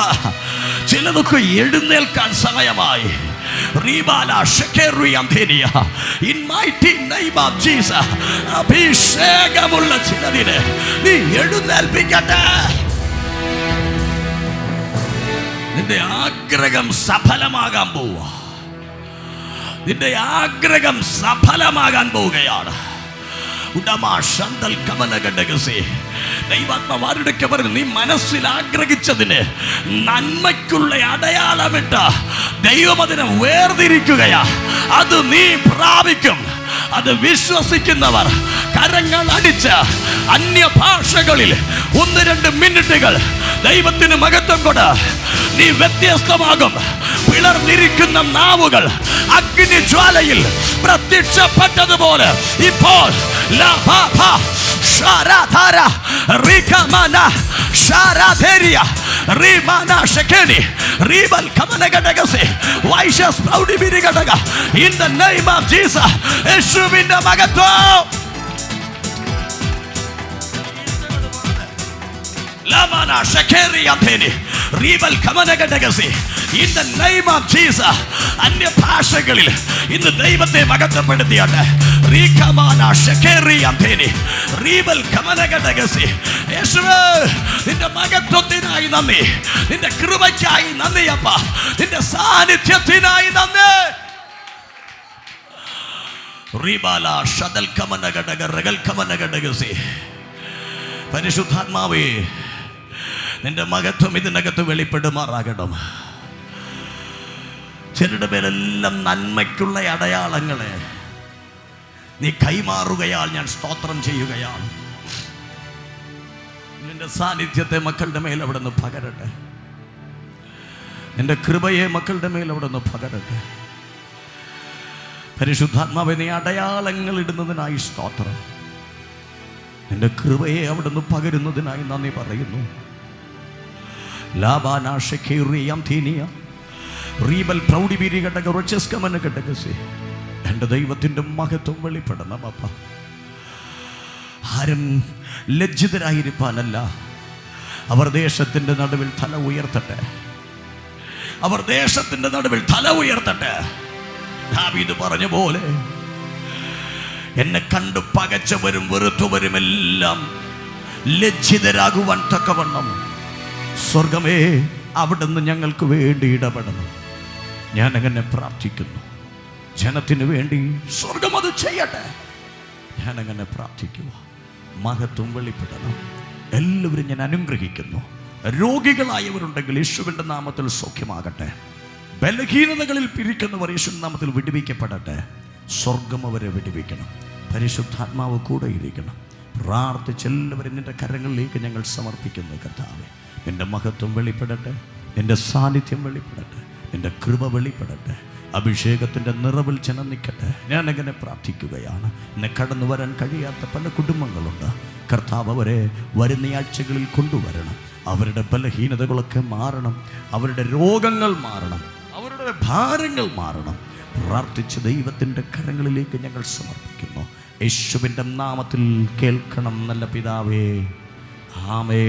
ചിലതൊക്കെ എഴുന്നേൽക്കാൻ സമയമായി. In mighty name of Jesus, അഭിഷേകമുള്ള ചിലതിനെ നീ എഴുന്നേൽപ്പിക്കട്ടെ. നിന്റെ ആഗ്രഹം സഫലമാകാൻ പോവുക. നിന്റെ ആഗ്രഹം സഫലമാകാൻ പോവുകയാണ്. ദൈവാത്മാവാരുടെയൊക്കെ പറഞ്ഞു, നീ മനസ്സിൽ ആഗ്രഹിച്ചതിന് നന്മയ്ക്കുള്ള അടയാളമിട്ട് ദൈവം അതിനെ വേർതിരിക്കുകയാ. അത് നീ പ്രാപിക്കും. അത് വിശ്വസിക്കുന്നവർ കരങ്ങൾ അടിച്ച് അന്യഭാഷകളിൽ 1-2 മിനിറ്റുകൾ ദൈവത്തിന് മഹത്വം കൊട്. നീ വ്യത്യസ്തമാകും. പിളർന്നിരിക്കുന്ന നാവുകൾ അഗ്നി ജ്വാലയിൽ പ്രത്യക്ഷപ്പെട്ടതുപോലെ ഇപ്പോൾ in the name of Jesus, യേശുവിന്റെ മഹത്വം. In the name of Jesus, അന്യഭാഷകളിൽ ഇന്ന് ദൈവത്തെ മഹത്വപ്പെടുത്തിയാട്ടെ. യേശുവേ, നിന്റെ മഹത്വത്തിനായി നന്ദി, നിന്റെ കൃപയ്ക്കായി നന്ദി അപ്പ, നിന്റെ സാന്നിധ്യത്തിനായി നന്ദി. പരിശുദ്ധാത്മാവേ, നിന്റെ മഹത്വം ഇതിനകത്ത് വെളിപ്പെടുമാറാകണം. ചിലരുടെ പേരെല്ലാം നന്മയ്ക്കുള്ള അടയാളങ്ങളെ നീ കൈമാറുകയാൽ ഞാൻ സ്തോത്രം ചെയ്യുകയാണ്. നിന്റെ സാന്നിധ്യത്തെ മക്കളുടെ മേൽ അവിടെ നിന്ന് പകരട്ടെ. നിന്റെ കൃപയെ മക്കളുടെ മേൽ അവിടെ നിന്ന് പകരട്ടെ. പരിശുദ്ധാത്മാവേ, നീ അടയാളങ്ങൾ ഇടുന്നതിനായി സ്തോത്രം. നിന്റെ കൃപയെ അവിടെ നിന്ന് പകരുന്നതിനായി നന്ദി പറയുന്നു. എൻ്റെ ദൈവത്തിൻ്റെ മഹത്വം വെളിപ്പെടണം അപ്പ. ആരും ലജ്ജിതരായിരിക്കാനല്ല, അവർ ദേശത്തിൻ്റെ നടുവിൽ തല ഉയർത്തട്ടെ. അവർ ദേശത്തിൻ്റെ നടുവിൽ തല ഉയർത്തട്ടെ. ദാവീദ് പറഞ്ഞ പോലെ, എന്നെ കണ്ടു പകച്ചവരും വെറുത്തവരുമെല്ലാം ലജ്ജിതരാകുവാൻ തക്കവണ്ണം സ്വർഗമേ അവിടുന്ന് ഞങ്ങൾക്ക് വേണ്ടി ഇടപെടണം. ഞാൻ അങ്ങനെ പ്രാർത്ഥിക്കുന്നു. ജനത്തിന് വേണ്ടി സ്വർഗം അത് ചെയ്യട്ടെ. ഞാൻ അങ്ങനെ പ്രാർത്ഥിക്കുക. മഹത്വം വെളിപ്പെടണം. എല്ലാവരും ഞാൻ അനുഗ്രഹിക്കുന്നു. രോഗികളായവരുണ്ടെങ്കിൽ യേശുവിൻ്റെ നാമത്തിൽ സൗഖ്യമാകട്ടെ. ബലഹീനതകളിൽ പിരിക്കുന്നവർ യേശുവിൻ്റെ നാമത്തിൽ വിടുവിക്കപ്പെടട്ടെ. സ്വർഗം അവരെ വിടുവിക്കണം. പരിശുദ്ധാത്മാവ് കൂടെ ഇരിക്കണം. പ്രാർത്ഥിച്ചെല്ലാവരും നിന്റെ കരങ്ങളിലേക്ക് ഞങ്ങൾ സമർപ്പിക്കുന്നു. കർത്താവേ, നിന്റെ മഹത്വം വെളിപ്പെടട്ടെ, നിന്റെ സാന്നിധ്യം വെളിപ്പെടട്ടെ, നിന്റെ കൃപ വെളിപ്പെടട്ടെ. അഭിഷേകത്തിൻ്റെ നിറവിൽ ജനം നിൽക്കട്ടെ. ഞാനങ്ങനെ പ്രാർത്ഥിക്കുകയാണ്. എന്നെ കടന്നു വരാൻ കഴിയാത്ത പല കുടുംബങ്ങളുണ്ട്. കർത്താവ് അവരെ വരുന്ന ആഴ്ചകളിൽ കൊണ്ടുവരണം. അവരുടെ ബലഹീനതകളൊക്കെ മാറണം, അവരുടെ രോഗങ്ങൾ മാറണം, അവരുടെ ഭാരങ്ങൾ മാറണം. പ്രാർത്ഥിച്ച് ദൈവത്തിൻ്റെ കരങ്ങളിലേക്ക് ഞങ്ങൾ സമർപ്പിക്കുന്നു. യേശുവിൻ്റെ നാമത്തിൽ കേൾക്കണം നല്ല പിതാവേ. ആമേൻ.